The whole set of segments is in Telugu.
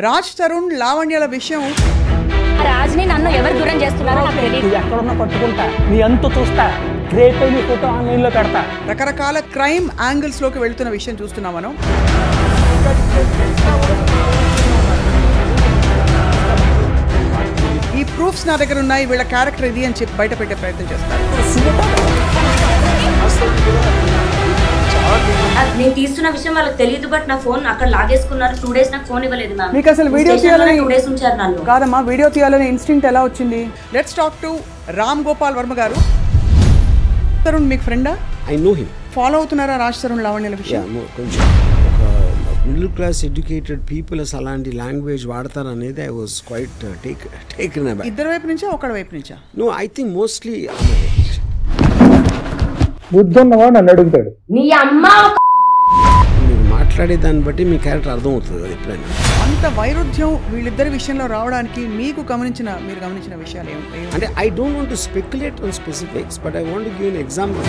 రాజ్ తరుణ్ లావణ్యల విషయం రాజ్ని నన్ను ఎవరు దూరం చేస్తున్నారో నాకు తెలియదు. ఎక్కడున్నా పట్టుకుంటా నీ అంత చూస్తా రేపే నీ ఫోటో ఆన్లైన్లో పెడతా. రకరకాల క్రైమ్ యాంగిల్స్ లోకి వెళ్తున్న విషయం చూస్తున్నాం మనం. ఈ ప్రూఫ్స్ నా దగ్గర ఉన్నాయి, వీళ్ళ క్యారెక్టర్ ఇది అని చెప్పి బయట పెట్టే ప్రయత్నం చేస్తారు. నేను తీస్తున్న విషయం వాళ్ళకి తెలియదు, బట్ నా ఫోన్ అక్కడ లాగేసుకున్నారు. 2 days నాకు ఫోన్ ఇవ్వలేదు మ్యామ్. మీకు అసలు వీడియో తీయాలని 2 days ఉంచారు నన్ను. కాదమ్మా, వీడియో తీయాలని ఇన్స్టింక్ట్ ఎలా వచ్చింది? Let's talk to Ram Gopal Varma గారు. తరుణ్ మీకు ఫ్రెండా? I know him. ఫాలో అవుతున్నారా రాజ్ తరుణ్ లావణ్యల విషయం? కొంచెం మిడిల్ క్లాస్ ఎడ్యుకేటెడ్ పీపుల్ అసలు అలాంటి లాంగ్వేజ్ వాడతారు అనేది ఐ వాజ్ క్వైట్ టేకెన్ అబ్యాక్. ఇద్దరు వైపు నుంచా ఒకడి వైపు నుంచా? నో, ఐ థింక్ మోస్ట్లీ బుద్ధి ఉన్నవాడు నన్ను అడుగుతాడు. నీ అమ్మ మీరు మాట్లాడే దాన్ని బట్టి మీ క్యారెక్టర్ అర్థమవుతుంది కదా ఎప్పుడైనా. అంత వైరుధ్యం వీళ్ళిద్దరి విషయంలో రావడానికి మీరు గమనించిన విషయాలు ఏమి? అంటే I don't want to speculate on specifics, but I want to give an example.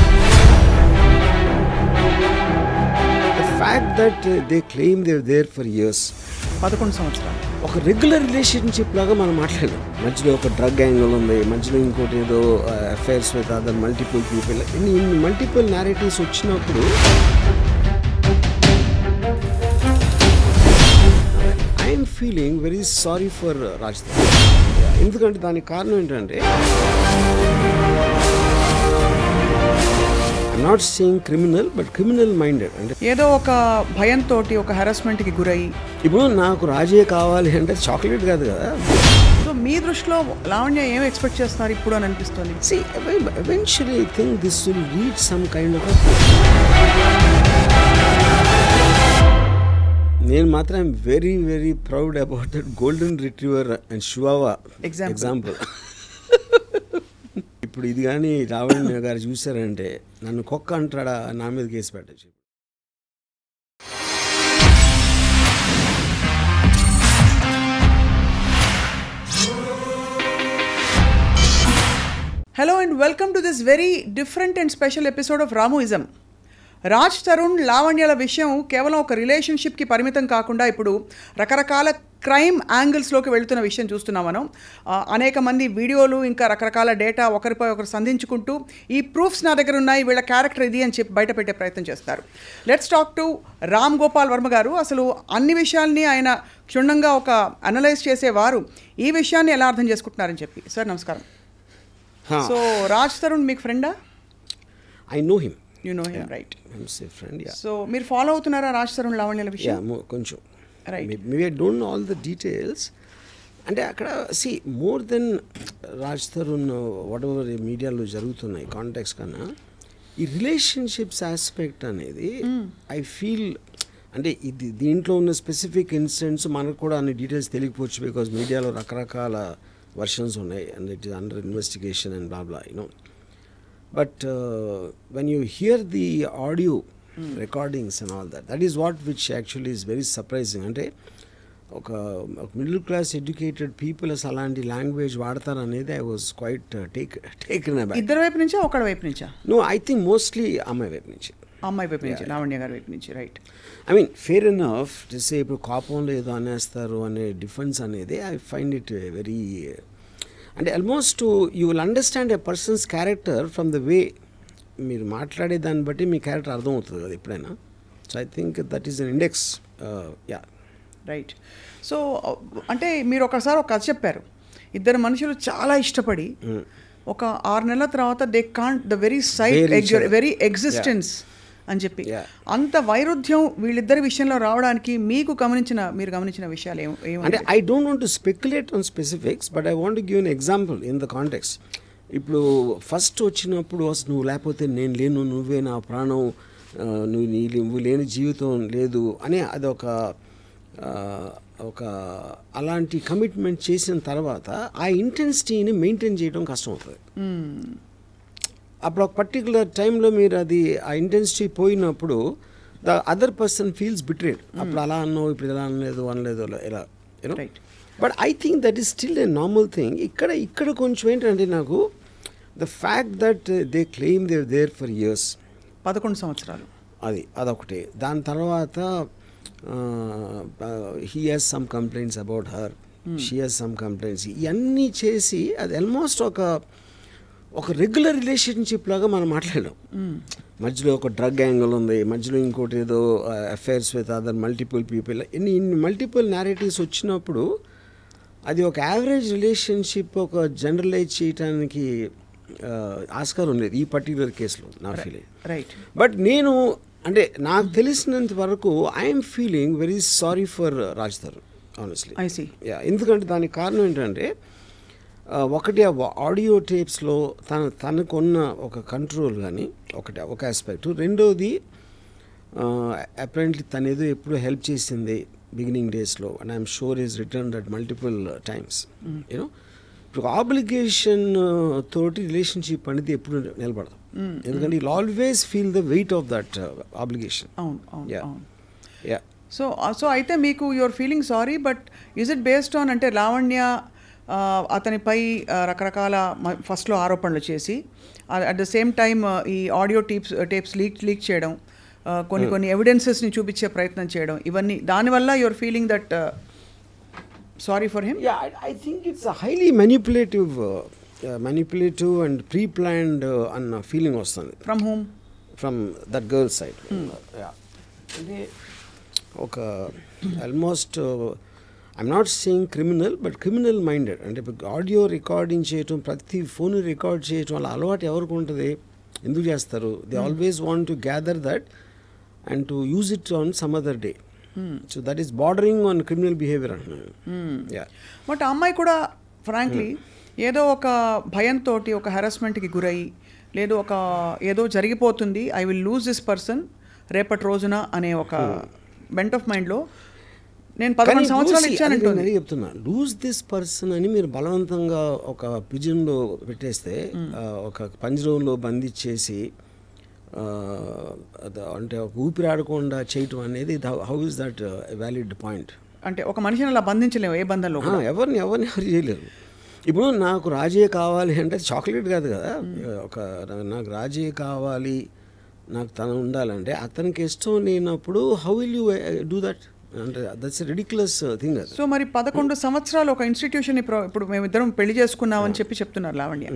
The fact that they claim they are there for years, 11 సంవత్సరాలు ఒక రెగ్యులర్ రిలేషన్షిప్ లాగా మనం మాట్లాడాం. మధ్యలో ఒక డ్రగ్ యాంగిల్ ఉంది, మధ్యలో ఇంకోటి ఏదో affairs with other multiple people, ఇన్ని మల్టిపుల్ నారేటివ్స్ వచ్చినప్పుడు I'm feeling very sorry for Raj. ఎందుకంటే దానికి కారణం ఏంటంటే I'm not saying criminal, but criminal minded. అంటే ఏదో ఒక భయంతో ఒక హెరాస్మెంట్కి గురయ్యి, ఇప్పుడు నాకు రాజే కావాలి అంటే చాక్లెట్ కాదు కదా. సో మీ దృష్టిలో లావణ్య ఏం ఎక్స్పెక్ట్ చేస్తున్నారు ఇప్పుడు అని అనిపిస్తుంది? See, eventually I think this will reach some kind of a... నేను మాత్రం I'm very very proud about that golden retriever and chihuahua example. ఇప్పుడు ఇది కానీ లావణ్య గారు చూసారంటే నన్ను కుక్క అంటాడా, నా మీద కేసు పెట్టచ్చు. Hello and welcome to this very different and special episode of Ramuism. Raj Tarun లావణ్యల విషయం కేవలం ఒక రిలేషన్షిప్కి పరిమితం కాకుండా ఇప్పుడు రకరకాల క్రైమ్ యాంగిల్స్లోకి వెళుతున్న విషయం చూస్తున్నాం మనం. అనేక మంది వీడియోలు, ఇంకా రకరకాల డేటా ఒకరిపై ఒకరు సంధించుకుంటూ ఈ ప్రూఫ్స్ నా దగ్గర ఉన్నాయి, వీళ్ళ క్యారెక్టర్ ఇది అని చెప్పి బయట పెట్టే ప్రయత్నం చేస్తారు. Let's talk to Ram Gopal Varma గారు. అసలు అన్ని విషయాల్ని ఆయన క్షుణ్ణంగా ఒక అనలైజ్ చేసేవారు. ఈ విషయాన్ని ఎలా అర్థం చేసుకుంటున్నారని చెప్పి. సార్ నమస్కారం. సో రాజ్ తరుణ్ మీకు ఫ్రెండా? I know him. You know him, right? Friend. So మీరు ఫాలో అవుతున్నారా రాజ్ తరుణ్ లావణ్యల విషయం? కొంచెం. Right. Maybe I don't no all the details. అంటే అక్కడ more than Raj Tarun what ever మీడియాలో జరుగుతున్నాయి కాంటాక్ట్స్ కన్నా ఈ రిలేషన్షిప్స్ ఆస్పెక్ట్ అనేది ఐ ఫీల్, అంటే ఇది దీంట్లో ఉన్న స్పెసిఫిక్ ఇన్సిడెంట్స్ మనకు కూడా అన్ని డీటెయిల్స్ తెలియకపోవచ్చు, బికాజ్ మీడియాలో రకరకాల వర్షన్స్ ఉన్నాయి and it is under investigation and blah blah, you know. But when you here the audio recordings and all that, that is what which actually is very surprising. అంటే ఒక మిడిల్ క్లాస్ ఎడ్యుకేటెడ్ పీపుల్ అసలు అలాంటి లాంగ్వేజ్ వాడతారు అనేది ఐ వాజ్ క్వైట్ టేకెన్ అబ్యాక్. ఇద్దరు వైపు నుంచా ఒకడి వైపు నుంచా? నో, ఐ థింక్ మోస్ట్లీ అమ్మాయి వైపు నుంచి. అమ్మాయి వైపు నుంచి, లావణ్య గారి వైపు నుంచి, right? I mean fair enough చేసే ఇప్పుడు కోపంలో ఏదో అనేస్తారు అనే డిఫెన్స్ అనేది ఐ ఫైండ్ ఇట్ వెరీ, అంటే almost you will understand a persons character from the way మీరు మాట్లాడే దాన్ని బట్టి మీ క్యారెక్టర్ అర్థమవుతుంది కదా ఎప్పుడైనా. So I think that is an index. Yeah, right. So అంటే మీరు ఒకసారి ఒక కథ చెప్పారు, ఇద్దరు మనుషులు చాలా ఇష్టపడి ఒక 6 నెలల తర్వాత they can't the very very existence అని చెప్పి, అంత వైరుధ్యం వీళ్ళిద్దరి విషయంలో రావడానికి మీరు గమనించిన విషయాలు ఏమి? అంటే I don't want to speculate on specifics, but I want to give an example in the context. ఇప్పుడు ఫస్ట్ వచ్చినప్పుడు అసలు నువ్వు లేకపోతే నేను లేను, నువ్వే నా ప్రాణం, నువ్వు లేని జీవితం లేదు అని అదొక అలాంటి కమిట్మెంట్ చేసిన తర్వాత ఆ ఇంటెన్సిటీని మెయింటైన్ చేయడం కష్టం అవుతుంది. అప్పుడు ఒక పర్టికులర్ టైంలో మీరు అది ఆ ఇంటెన్సిటీ పోయినప్పుడు the other person feels betrayed. అప్పుడు అలా అన్నావు, ఇప్పుడు ఇలా అనలేదు ఇలా, you know. But I think that is still a normal thing. ఇక్కడ కొంచెం ఏంటంటే నాకు the fact that they claim they are there for years, 11 సంవత్సరాలు, అదొకటి. దాని తర్వాత he has some complaints about her, she has some complaints, ఇవన్నీ చేసి అది ఆల్మోస్ట్ ఒక రెగ్యులర్ రిలేషన్షిప్ లాగా మనం మాట్లాడాం. మధ్యలో ఒక డ్రగ్ యాంగిల్ ఉంది, మధ్యలో ఇంకోటి ఏదో affairs with other multiple people, ఇన్ని మల్టిపుల్ నేరేటివ్స్ వచ్చినప్పుడు అది ఒక యావరేజ్ రిలేషన్షిప్ ఒక జనరలైజ్ చేయడానికి ఆస్కారం ఉండేది ఈ పర్టికులర్ కేసులో నా ఫీలింగ్. రైట్. బట్ నేను అంటే నాకు తెలిసినంత వరకు I'm feeling very sorry for Raj Tarun honestly. I see. ఎందుకంటే దానికి కారణం ఏంటంటే ఒకటి ఆడియో టేప్స్లో తనకున్న ఒక కంట్రోల్ కానీ ఒక ఆస్పెక్ట్, రెండోది అపరెంట్లీ తనేదో ఎప్పుడు హెల్ప్ చేసింది బిగినింగ్ డేస్లో, and I'm sure is return that multiple times. You know ఇప్పుడు ఆబ్లిగేషన్ తోటి రిలేషన్షిప్ అనేది ఎప్పుడు నిలబడదు, ఎందుకంటే you always feel the weight of that obligation. అవును. సో అయితే మీకు your feeling sorry, but is it based on అంటే లావణ్య అతనిపై రకరకాల ఫస్ట్లో ఆరోపణలు చేసి అట్ ద సేమ్ టైమ్ ఈ ఆడియో టేప్స్ లీక్ చేయడం, కొన్ని ఎవిడెన్సెస్ని చూపించే ప్రయత్నం చేయడం, ఇవన్నీ దానివల్ల your feeling that sorry for him? I think it's highly manipulative and pre planned అన్న ఫీలింగ్ వస్తుంది. From whom? From that girl side. అంటే ఒక almost I'm not saying criminal, but criminal minded. అంటే ఆడియో రికార్డింగ్ చేయటం, ప్రతి ఫోన్ రికార్డ్ చేయటం అలా అలవాటు ఎవరికి ఉంటుంది, ఎందుకు చేస్తారు? They always want to gather that and to use it on some other day. So that is bordering on criminal behaviour అంటున్నాను. బట్ ఆ అమ్మాయి కూడా ఫ్రాంక్లీ ఏదో ఒక భయంతో ఒక హెరాస్మెంట్కి గురయ్యి, లేదు ఏదో జరిగిపోతుంది, I will lose this person రేపటి రోజున అనే ఒక బెంట్ ఆఫ్ మైండ్లో నేను 11 సంవత్సరాలు ఇచ్చానంటే చెప్తున్నా. లూజ్ దిస్ పర్సన్ అని మీరు బలవంతంగా ఒక పిజన్లో పెట్టేస్తే, ఒక పంజరంలో బంధించేసి అంటే ఒక ఊపిరాడకుండా చేయటం అనేది how is that valid point? అంటే ఒక మనిషిని అలా బంధించలేము ఏ బంధంలో, ఎవరు చేయలేరు. ఇప్పుడు నాకు రాజే కావాలి అంటే చాక్లెట్ కాదు కదా, నాకు రాజే కావాలి, నాకు తను ఉండాలంటే అతనికి ఇష్టం లేనప్పుడు how will you do that? అంటే దట్స్ రిడిక్యులస్ థింగ్. సో మరి 11 సంవత్సరాలు ఒక ఇన్స్టిట్యూషన్, ఇప్పుడు మేమిద్దరం పెళ్లి చేసుకున్నామని చెప్తున్నారు లావణ్య.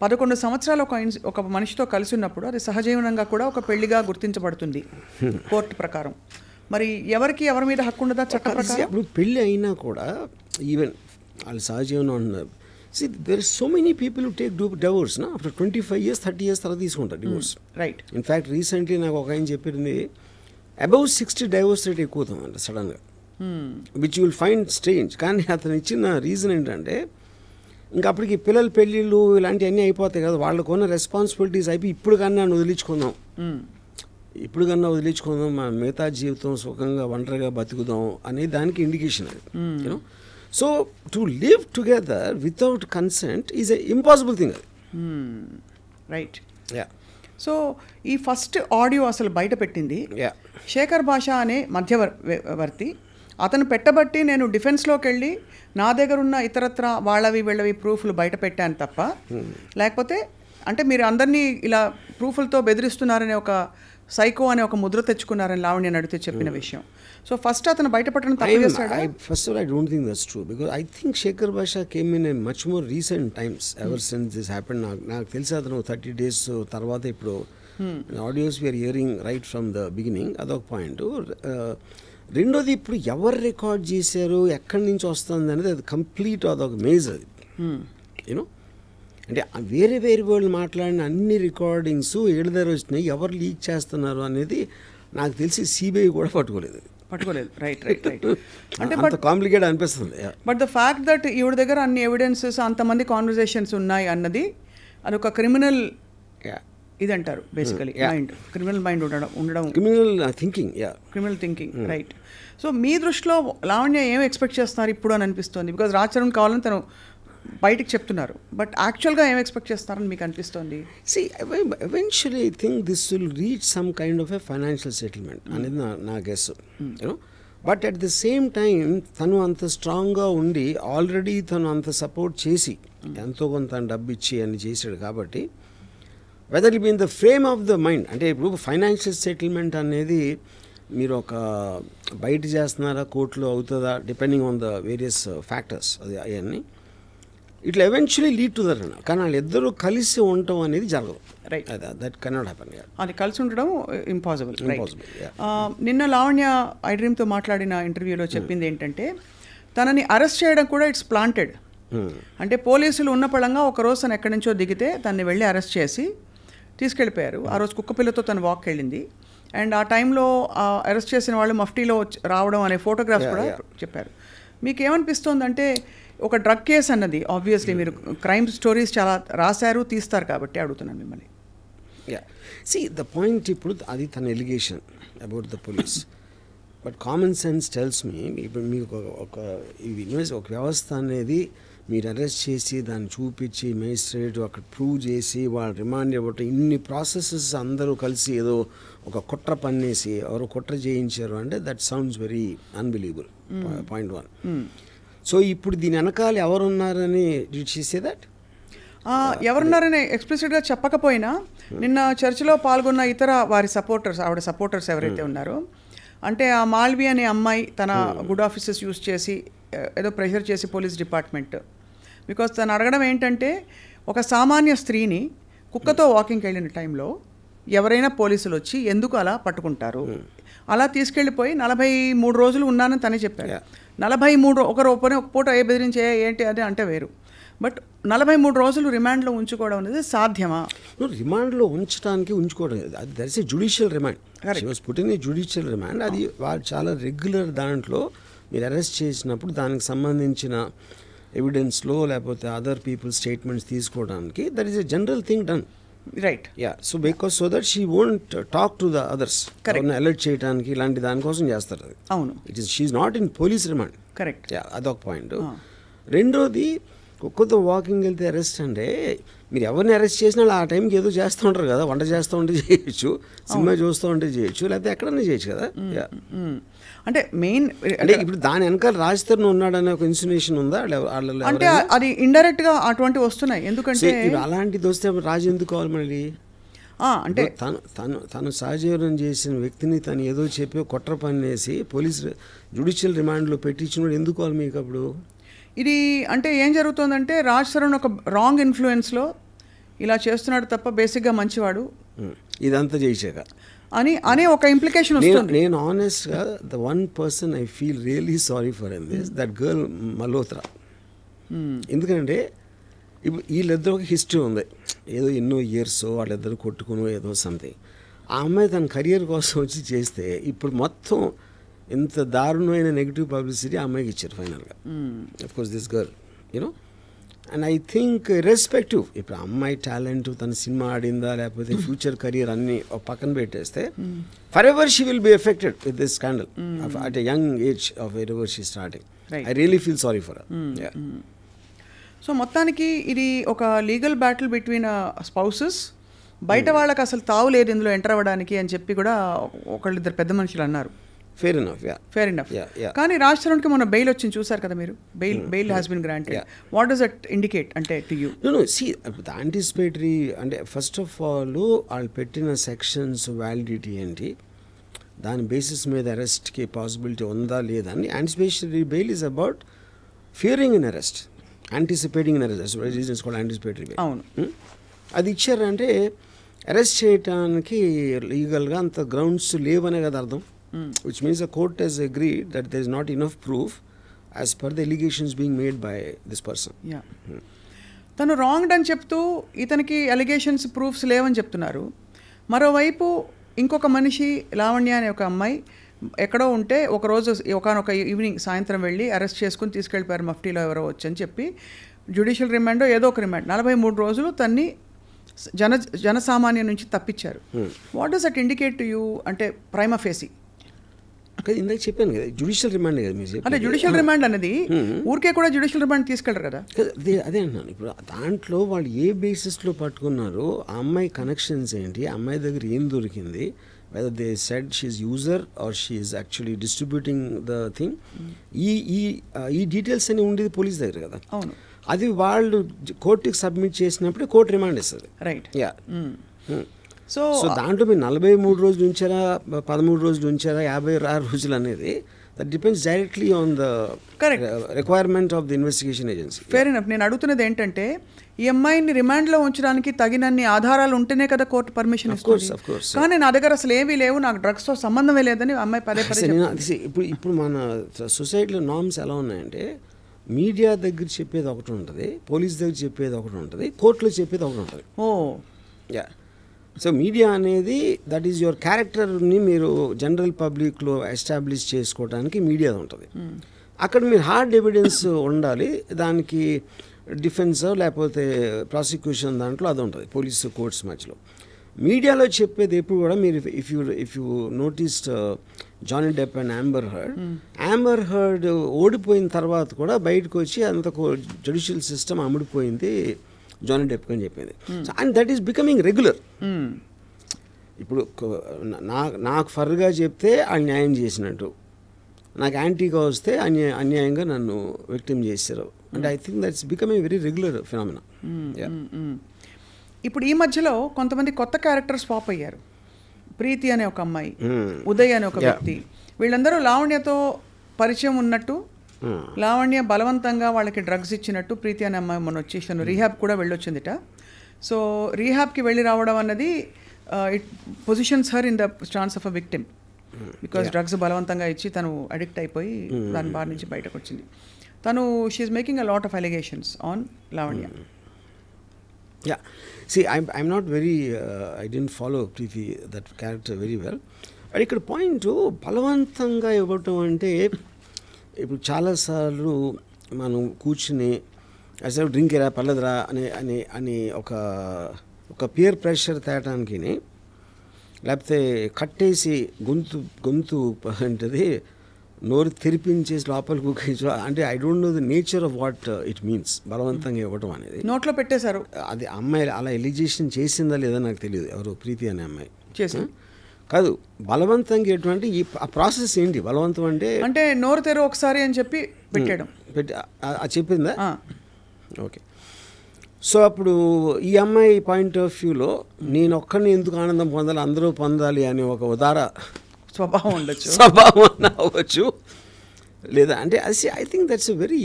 11 సంవత్సరాలు ఒక మనిషితో కలిసి ఉన్నప్పుడు అది సహజీవనంగా కూడా ఒక పెళ్లిగా గుర్తించబడుతుంది కోర్టు ప్రకారం. మరి ఎవరి మీద హక్కు ఉండదా చట్ట ప్రకారం? ఇప్పుడు పెళ్ళి అయినా కూడా ఈవెన్ వాళ్ళు సహజీవనం అంటున్నారు. See, there are so many people who take divorce na after 25 years, 30 years తర్వాత తీసుకుంటారు డివోర్స్. రైట్. ఇన్ఫ్యాక్ట్ రీసెంట్లీ నాకు ఒక ఆయన చెప్పింది అబౌవ్ 60 డైవోర్స్ రేట్ ఎక్కువ అవుతుందంట సడన్గా, which you will find strange. కానీ అతను ఇచ్చిన రీజన్ ఏంటంటే ఇంకా అప్పటికి పిల్లల పెళ్ళిళ్ళు ఇలాంటివన్నీ అయిపోతాయి కదా, వాళ్ళకు ఉన్న రెస్పాన్సిబిలిటీస్ అయిపోయి ఇప్పుడు కన్నా వదిలించుకుందాం, మా మిగతా జీవితం సుఖంగా ఒంటరిగా బతుకుదాం అనే దానికి ఇండికేషన్ అది. You know, so to live together without consent is a impossible thing అది. రైట్. సో ఈ ఫస్ట్ ఆడియో అసలు బయట పెట్టింది శేఖర్ భాష అనే మధ్యవర్తి. అతను పెట్టబట్టి నేను డిఫెన్స్లోకి వెళ్ళి నా దగ్గర ఉన్న ఇతరత్ర వీళ్ళవి ప్రూఫ్లు బయట పెట్టాను తప్ప, లేకపోతే అంటే మీరు అందరినీ ఇలా ప్రూఫ్లతో బెదిరిస్తున్నారనే ఒక సైకో అనే ఒక ముద్ర తెచ్చుకున్నారని లావణ్య అడిగితే చెప్పిన విషయం. సో ఫస్ట్ అతను బయటపడడం తప్పు చేశాడు. First of all, I don't think that's true, because I think Shekhar Basha came in a much more recent times, ever since this happened. నాకు తెలిసి అతను 30 days తర్వాత ఇప్పుడు audios we're hearing right from the beginning, అదొక పాయింట్. రెండోది ఇప్పుడు ఎవరు రికార్డ్ చేశారు, ఎక్కడి నుంచి వస్తుంది అనేది అది కంప్లీట్ అదొక మేజ్ అది. యూనో, అంటే వేరే వాళ్ళు మాట్లాడిన అన్ని రికార్డింగ్స్ ఏడు దగ్గర వచ్చినాయి, ఎవరు లీక్ చేస్తున్నారు అనేది నాకు తెలిసి సిబిఐ కూడా పట్టుకోలేదు. రైట్. అంటే కాంప్లికేట్ అనిపిస్తుంది. బట్ ద ఫ్యాక్ట్ దట్ ఈవిడ దగ్గర అన్ని ఎవిడెన్సెస్, అంతమంది కాన్వర్జేషన్స్ ఉన్నాయి అన్నది అదొక క్రిమినల్ ఇది అంటారు బేసికలీ, మైండ్, క్రిమినల్ మైండ్ ఉండడం, క్రిమినల్ థింకింగ్. రైట్. సో మీ దృష్టిలో లావణ్య ఏం ఎక్స్పెక్ట్ చేస్తున్నారు ఇప్పుడు అని అనిపిస్తుంది? బికాజ్ రాజ్ తరుణ్ కావాలని తను బయటికి చెప్తున్నారు, బట్ యాక్చువల్గా ఏం ఎక్స్పెక్ట్ చేస్తారని మీకు అనిపిస్తుంది? See, eventually I think this will reach some kind of a financial settlement అనేది నా guess. You know, but at the same time తను అంత స్ట్రాంగ్గా ఉండి ఆల్రెడీ తను అంత సపోర్ట్ చేసి ఎంతో కొంత డబ్బు ఇచ్చి అన్ని చేశాడు కాబట్టి whether it be in the frame of the mind, అంటే ఇప్పుడు ఫైనాన్షియల్ సెటిల్మెంట్ అనేది మీరు ఒక బయట చేస్తున్నారా కోర్టులో అవుతుందా depending on the various factors అది అవన్నీ ఇట్లా ఎవెన్చువలీ లీడ్ టు దట్ అన్న. కానీ వాళ్ళిద్దరూ కలిసి ఉండటం అనేది జరగదు. Right, that cannot happen. అది కలిసి ఉండడం ఇంపాసిబుల్. నిన్న లావణ్య ఐ డ్రీమ్తో మాట్లాడిన ఇంటర్వ్యూలో చెప్పింది ఏంటంటే తనని అరెస్ట్ చేయడం కూడా ఇట్స్ ప్లాంటెడ్. అంటే పోలీసులు ఉన్న పళంగా ఒకరోజు తను ఎక్కడి నుంచో దిగితే తనని వెళ్ళి అరెస్ట్ చేసి తీసుకెళ్ళిపోయారు. ఆ రోజు కుక్కపిల్లతో తను వాక్ వెళ్ళింది. అండ్ ఆ టైంలో అరెస్ట్ చేసిన వాళ్ళు మఫ్టీలో రావడం అనే ఫోటోగ్రాఫ్స్ కూడా చెప్పారు. మీకు ఏమనిపిస్తోందంటే ఒక డ్రగ్ కేసు అన్నది ఆబ్వియస్లీ మీరు క్రైమ్ స్టోరీస్ చాలా రాశారు తీస్తారు కాబట్టి అడుగుతున్నాను మిమ్మల్ని. See, the point ఇప్పుడు అది తన allegation about the police. But common sense tells me ఇప్పుడు మీకు ఒక వ్యవస్థ అనేది మీరు అరెస్ట్ చేసి దాన్ని చూపించి మేజిస్ట్రేట్ అక్కడ ప్రూవ్ చేసి వాళ్ళు రిమాండ్ ఇవ్వటం ఇన్ని ప్రాసెసెస్ అందరూ కలిసి ఏదో ఒక కుట్ర పన్నేసి ఎవరు కుట్ర చేయించారు అంటే that sounds very unbelievable. Point 1. So ఇప్పుడు దీని వెనకాల ఎవరున్నారని చేసే దట్ ఎవరున్నారని ఎక్స్ప్లిసిట్గా చెప్పకపోయినా నిన్న చర్చలో పాల్గొన్న ఇతర వారి సపోర్టర్స్ ఆవిడ సపోర్టర్స్ ఎవరైతే ఉన్నారో అంటే ఆ మాల్వి అనే అమ్మాయి తన గుడ్ ఆఫీసెస్ యూజ్ చేసి ఏదో ప్రెషర్ చేసి పోలీస్ డిపార్ట్మెంట్ బికాస్ తను అడగడం ఏంటంటే ఒక సామాన్య స్త్రీని కుక్కతో వాకింగ్కి వెళ్ళిన టైంలో ఎవరైనా పోలీసులు వచ్చి ఎందుకు అలా పట్టుకుంటారు, అలా తీసుకెళ్ళిపోయి 43 రోజులు ఉన్నానని తనే చెప్పారు. 43 ఒక పూట ఏ బెదిరించే ఏంటి అది అంటే వేరు. బట్ 43 రోజులు రిమాండ్లో ఉంచుకోవడం అనేది సాధ్యమా? రిమాండ్లో ఉంచుకోవడం అది that is a judicial remand. She was put in a judicial remand. అది వాళ్ళు చాలా రెగ్యులర్ దాంట్లో మీరు అరెస్ట్ చేసినప్పుడు దానికి సంబంధించిన ఎవిడెన్స్లో లేకపోతే అదర్ పీపుల్ స్టేట్మెంట్స్ తీసుకోవడానికి that is a general thing done. Right, yeah. So because so that she won't talk to the others alert చేయడానికి ఇలాంటి దానికోసం చేస్తారు అది. అవును, it is she's not in police remand. Correct. Yeah, అదొక పాయింట్. రెండోది కుక్కతో వాకింగ్ వెళ్తే అరెస్ట్ అంటే మీరు ఎవరిని అరెస్ట్ చేసినా ఆ టైంకి ఏదో చేస్తూ ఉంటారు కదా, వంట చేస్తూ ఉంటే చేయొచ్చు, సినిమా చూస్తూ ఉంటే చేయొచ్చు, లేకపోతే ఎక్కడన్నా చేయొచ్చు కదా. అంటే మెయిన్ అంటే ఇప్పుడు దాని వెనకాల రాజ్ తరుణ్ ఉన్నాడనే ఒక ఇన్సినేషన్ ఉందా? అంటే అది ఇండైరెక్ట్ గా అటువంటి వస్తున్నాయి. ఎందుకంటే అలాంటిది వస్తే రాజు ఎందుకు కావాలి మళ్ళీ? అంటే తను సహజీవనం చేసిన వ్యక్తిని తను ఏదో చెప్పి కుట్ర పన్నేసి పోలీస్ జ్యుడిషియల్ రిమాండ్లో పెట్టించినప్పుడు ఎందుకు కావాలి మీకు అప్పుడు? ఇది అంటే ఏం జరుగుతుందంటే రాజ్ తరుణ్ ఒక రాంగ్ ఇన్ఫ్లుయెన్స్లో ఇలా చేస్తున్నాడు తప్ప బేసిక్గా మంచివాడు ఇదంతా చేసాక అనే ఒక ఇంప్లికేషన్ వస్తుంది. నేను ఆనెస్ట్గా the one person I feel really sorry for in this that girl Malhotra. ఎందుకంటే ఇప్పుడు వీళ్ళిద్దరు ఒక హిస్టరీ ఉంది, ఏదో ఎన్నో ఇయర్స్ వాళ్ళిద్దరు కొట్టుకునో ఏదో సంథింగ్. ఆ అమ్మాయి తన కెరియర్ కోసం వచ్చి చేస్తే ఇప్పుడు మొత్తం ఎంత దారుణమైన నెగిటివ్ పబ్లిసిటీ ఆ అమ్మాయికి ఇచ్చారు ఫైనల్గా. Of course this girl you know and I think respective ఇప్పుడు అమ్మాయి టాలెంట్ తన సినిమా ఆడిందా లేకపోతే ఫ్యూచర్ కెరియర్ అన్ని ఒక పక్కన పెట్టేస్తే for ever she will be affected with this scandal at a young age of where ever she starting. I really feel sorry for her. So మొత్తానికి ఇది ఒక లీగల్ బ్యాటిల్ బిట్వీన్ స్పౌసెస్. బయట వాళ్ళకి అసలు తావు లేదు ఇందులో ఎంటర్ అవ్వడానికి అని చెప్పి కూడా ఒకళ్ళిద్దరు పెద్ద మనుషులు అన్నారు. Fair enough, yeah, fair enough. కానీ రాజ్ తరుణ్కి మొన్న బెయిల్ వచ్చింది చూసారు కదా మీరు. Bail has been granted. What does that indicate అంటే to you? No see the anticipatory అంటే ఫస్ట్ ఆఫ్ ఆల్ వాళ్ళు పెట్టిన సెక్షన్స్ వ్యాలిడిటీ ఏంటి, దాని బేసిస్ మీద అరెస్ట్కి పాసిబిలిటీ ఉందా లేదా అని. Anticipatory bail is about Fearing in arrest, anticipating in arrest, reasons కూడా యాంటిసిపేటరీ బెయిల్. అవును, అది ఇచ్చారంటే అరెస్ట్ చేయడానికి లీగల్గా అంత గ్రౌండ్స్ లేవనే కదా అర్థం. Which means the court has agreed that there is not enough proof as per the allegations being made by this person. Yeah. తను రాంగ్డ్ అని చెప్తూ ఇతనికి అలిగేషన్స్ ప్రూఫ్స్ లేవని చెప్తున్నారు. మరోవైపు ఇంకొక మనిషి లావణ్య అనే ఒక అమ్మాయి ఎక్కడో ఉంటే ఒకరోజు ఒకనొక ఈవినింగ్ సాయంత్రం వెళ్ళి అరెస్ట్ చేసుకుని తీసుకెళ్ళిపోయారు మఫ్టీలో ఎవరో వచ్చని చెప్పి జ్యుడిషియల్ రిమాండో ఏదో ఒక రిమాండ్ 43 రోజులు తన్ని జనసామాన్యం నుంచి తప్పించారు. What does that indicate to you అంటే ప్రైమా ఫేసి? ఇందాక చెప్పాను కదా జ్యుడిషియల్ రిమాండ్ కదా మీరు. అంటే జ్యుడిషియల్ రిమాండ్ అనేది ఊరికే కూడా జ్యుడిషియల్ రిమాండ్ తీసుకెళ్ళరు కదా. అదే అంటున్నాను. ఇప్పుడు దాంట్లో వాళ్ళు ఏ బేసిస్లో పట్టుకున్నారో ఆ అమ్మాయి కనెక్షన్స్ ఏంటి, ఆ అమ్మాయి దగ్గర ఏం దొరికింది, whether they said she's user or she is actually distributing the thing, ఈ డీటెయిల్స్ అని ఉండేది పోలీస్ దగ్గర కదా. అవును, అది వాళ్ళు కోర్టుకి సబ్మిట్ చేసినప్పుడు కోర్టు రిమాండ్ ఇస్తుంది. రైట్. యా. సో దాంట్లో మీరు 43 రోజులు ఉంచారా, 13 రోజులు ఉంచారా, 56 రోజులు అనేది that depends directly on the requirement of the investigation agency. Fair enough. నేను అడుగుతున్నది ఏంటంటే ఈ అమ్మాయిని రిమాండ్లో ఉంచడానికి తగినన్ని ఆధారాలు ఉంటేనే కదా కోర్టు పర్మిషన్ ఇస్తుంది. కానీ నా దగ్గర అసలు ఏమీ లేవు, నాకు డ్రగ్స్తో సంబంధమే లేదని అమ్మాయి పదే ఇప్పుడు మన సొసైటీలో నార్మ్స్ ఎలా ఉన్నాయంటే మీడియా దగ్గర చెప్పేది ఒకటి ఉంటుంది, పోలీస్ దగ్గర చెప్పేది ఒకటి ఉంటుంది, కోర్టులో చెప్పేది ఒకటి ఉంటుంది. యా. సో మీడియా అనేది దట్ ఈజ్ యువర్ క్యారెక్టర్ని మీరు జనరల్ పబ్లిక్లో ఎస్టాబ్లిష్ చేసుకోవడానికి మీడియా ఉంటుంది. అక్కడ మీరు హార్డ్ ఎవిడెన్స్ ఉండాలి, దానికి డిఫెన్స్ లేకపోతే ప్రాసిక్యూషన్ దాంట్లో అది ఉంటుంది పోలీసు కోర్ట్స్ మధ్యలో. మీడియాలో చెప్పేది ఎప్పుడు కూడా మీరు if you noticed Johnny Depp and Amber Heard ఓడిపోయిన తర్వాత కూడా బయటకు వచ్చి అంత జ్యుడిషియల్ సిస్టమ్ అమ్ముడిపోయింది జానీ డెప్ అని చెప్పింది. And that is becoming regular. ఇప్పుడు నాకు ఫర్గా చెప్తే అన్యాయం చేసినట్టు, నాకు యాంటీగా వస్తే అన్యాయంగా నన్ను విక్టిమ్ చేశారు. And I think that's becoming very regular phenomena. ఇప్పుడు ఈ మధ్యలో కొంతమంది కొత్త క్యారెక్టర్స్ పాప్ అయ్యారు. ప్రీతి అనే ఒక అమ్మాయి, ఉదయ్ అనే ఒక వ్యక్తి, వీళ్ళందరూ లావణ్యతో పరిచయం ఉన్నట్టు, లావణ్య బలవంతంగా వాళ్ళకి డ్రగ్స్ ఇచ్చినట్టు ప్రీతి అనే అమ్మాయి మొన్న వచ్చేసాను రీహాబ్ కూడా వెళ్ళొచ్చిందిట. సో రీహాబ్కి వెళ్ళి రావడం అన్నది it positions her in the stance of a victim, because drugs బలవంతంగా ఇచ్చి తను అడిక్ట్ అయిపోయి దాని బారి నుంచి బయటకు వచ్చింది. తను she is making a lot of allegations on Lavanya. Yeah, see, I'm not very, I didn't follow Preeti, that character very well. But ఇక్కడ పాయింట్ బలవంతంగా ఇవ్వటం అంటే ఇప్పుడు చాలాసార్లు మనం కూర్చుని అసలు డ్రింక్ ఎరా పర్లేదురా అని ఒక పియర్ ప్రెషర్ తేయటానికి, లేకపోతే కట్టేసి గొంతు అంటే నోరు తెరిపించేసి లోపలికి కూర్చో అంటే I don't know the nature of what it means బలవంతంగా ఇవ్వటం అనేది. నోట్లో పెట్టేశారు. అది అమ్మాయి అలా ఎలిగేషన్ చేసిందా లేదా నాకు తెలియదు, ఎవరు ప్రీతి అనే అమ్మాయి చేసి కాదు. బలవంతంగా ఎటువంటి ఆ ప్రాసెస్ ఏంటి? బలవంతం అంటే నోరు తెరు ఒకసారి అని చెప్పి పెట్టాడు, చెప్పిందా? ఓకే. సో అప్పుడు ఈ అమ్మాయి పాయింట్ ఆఫ్ వ్యూలో నేను ఒక్కడిని ఎందుకు ఆనందం పొందాలి, అందరూ పొందాలి అని ఒక ఉదార స్వభావం ఉండొచ్చు, స్వభావం అవ్వచ్చు. లేదా అంటే అది ఐ థింక్ దట్స్ వెరీ